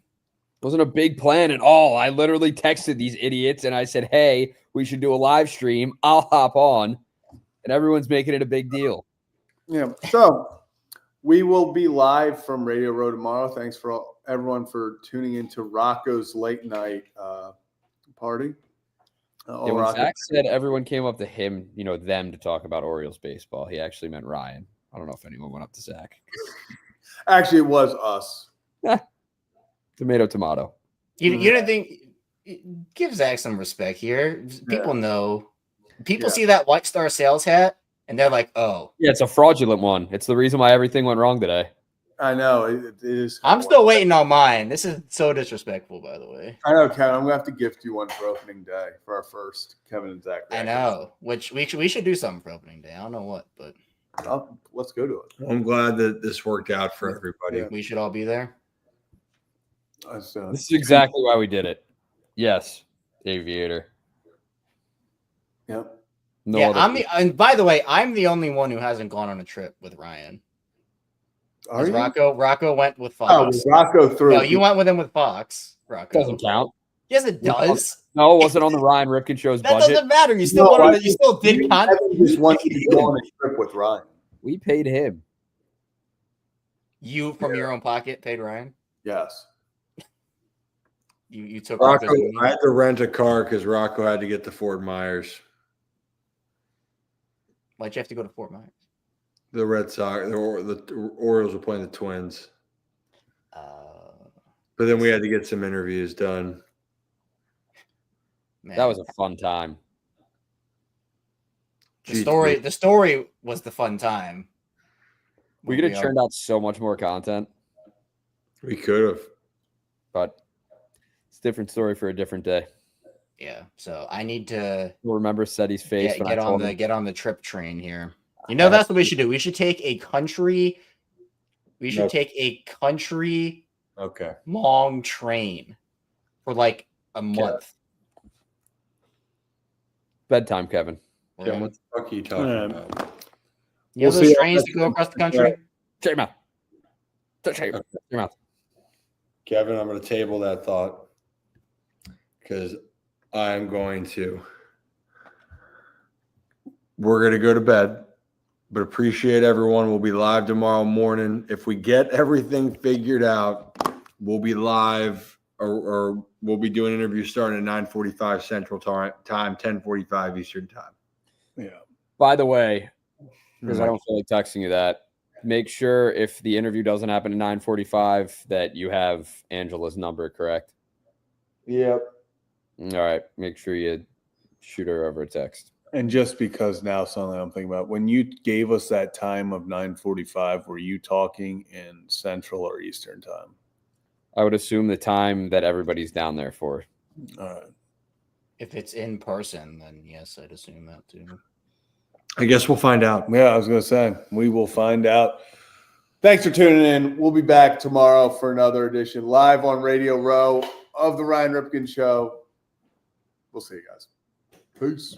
Wasn't a big plan at all. I literally texted these idiots and I said, hey, we should do a live stream. I'll hop on. And everyone's making it a big deal. Yeah. So We will be live from Radio Row tomorrow. Thanks for everyone for tuning into Rocco's late night party. Yeah, when Zach said everyone came up to him, them to talk about Orioles baseball, he actually meant Ryan. I don't know if anyone went up to Zach. Actually, it was us. Tomato, tomato. You don't think? Give Zach some respect here. People know. People see that White Star sales hat, and they're like, "Oh, yeah, it's a fraudulent one. It's the reason why everything went wrong today." I know it is. I'm still waiting on mine. This is so disrespectful, by the way. I know, Kevin. I'm gonna have to gift you one for opening day for our first Kevin and Zach. I know. Which we should do something for opening day. I don't know what, but let's go to it. I'm glad that this worked out for everybody. Yeah. We should all be there. This is exactly why we did it. Yes, Aviator. Yep. No, and by the way, I'm the only one who hasn't gone on a trip with Ryan. Are you? Rocco went with Fox. Oh, Rocco through. No, you went with him with Fox. Rocco doesn't count. Yes, it does. No, it wasn't on the Ryan Ripken show's that budget. Doesn't matter. You still you still did content. Just wanted to go on a trip with Ryan. We paid him. You from your own pocket paid Ryan? Yes. You took Rocco. I had to rent a car because Rocco had to get to Fort Myers. Why'd you have to go to Fort Myers? The Red Sox, the Orioles were playing the Twins. But then we had to get some interviews done. Man. That was a fun time. The story was the fun time. We could have churned out so much more content. We could have. But it's a different story for a different day. Yeah. So I need to remember Seti's face. Get on the trip train here. That's what we should do. We should take a country. We should take a country long train for like a month. Bedtime, Kevin. Yeah, what the fuck are you talking about? You know those trains that go across the country? Shut your mouth. Shut your mouth. Kevin, I'm going to table that thought because I'm going to. We're going to go to bed, but appreciate everyone. We'll be live tomorrow morning. If we get everything figured out, we'll be live or we'll be doing interviews starting at 9:45 Central Time, 10:45 Eastern Time. Yeah. By the way, because I don't feel like texting you that, make sure if the interview doesn't happen at 9:45 that you have Angela's number, correct? Yep. All right. Make sure you shoot her over a text. And just because now something I'm thinking about, when you gave us that time of 9:45, were you talking in Central or Eastern Time? I would assume the time that everybody's down there for. All right. If it's in person, then yes, I'd assume that too. I guess we'll find out. Yeah, I was going to say, we will find out. Thanks for tuning in. We'll be back tomorrow for another edition live on Radio Row of the Ryan Ripken Show. We'll see you guys. Peace.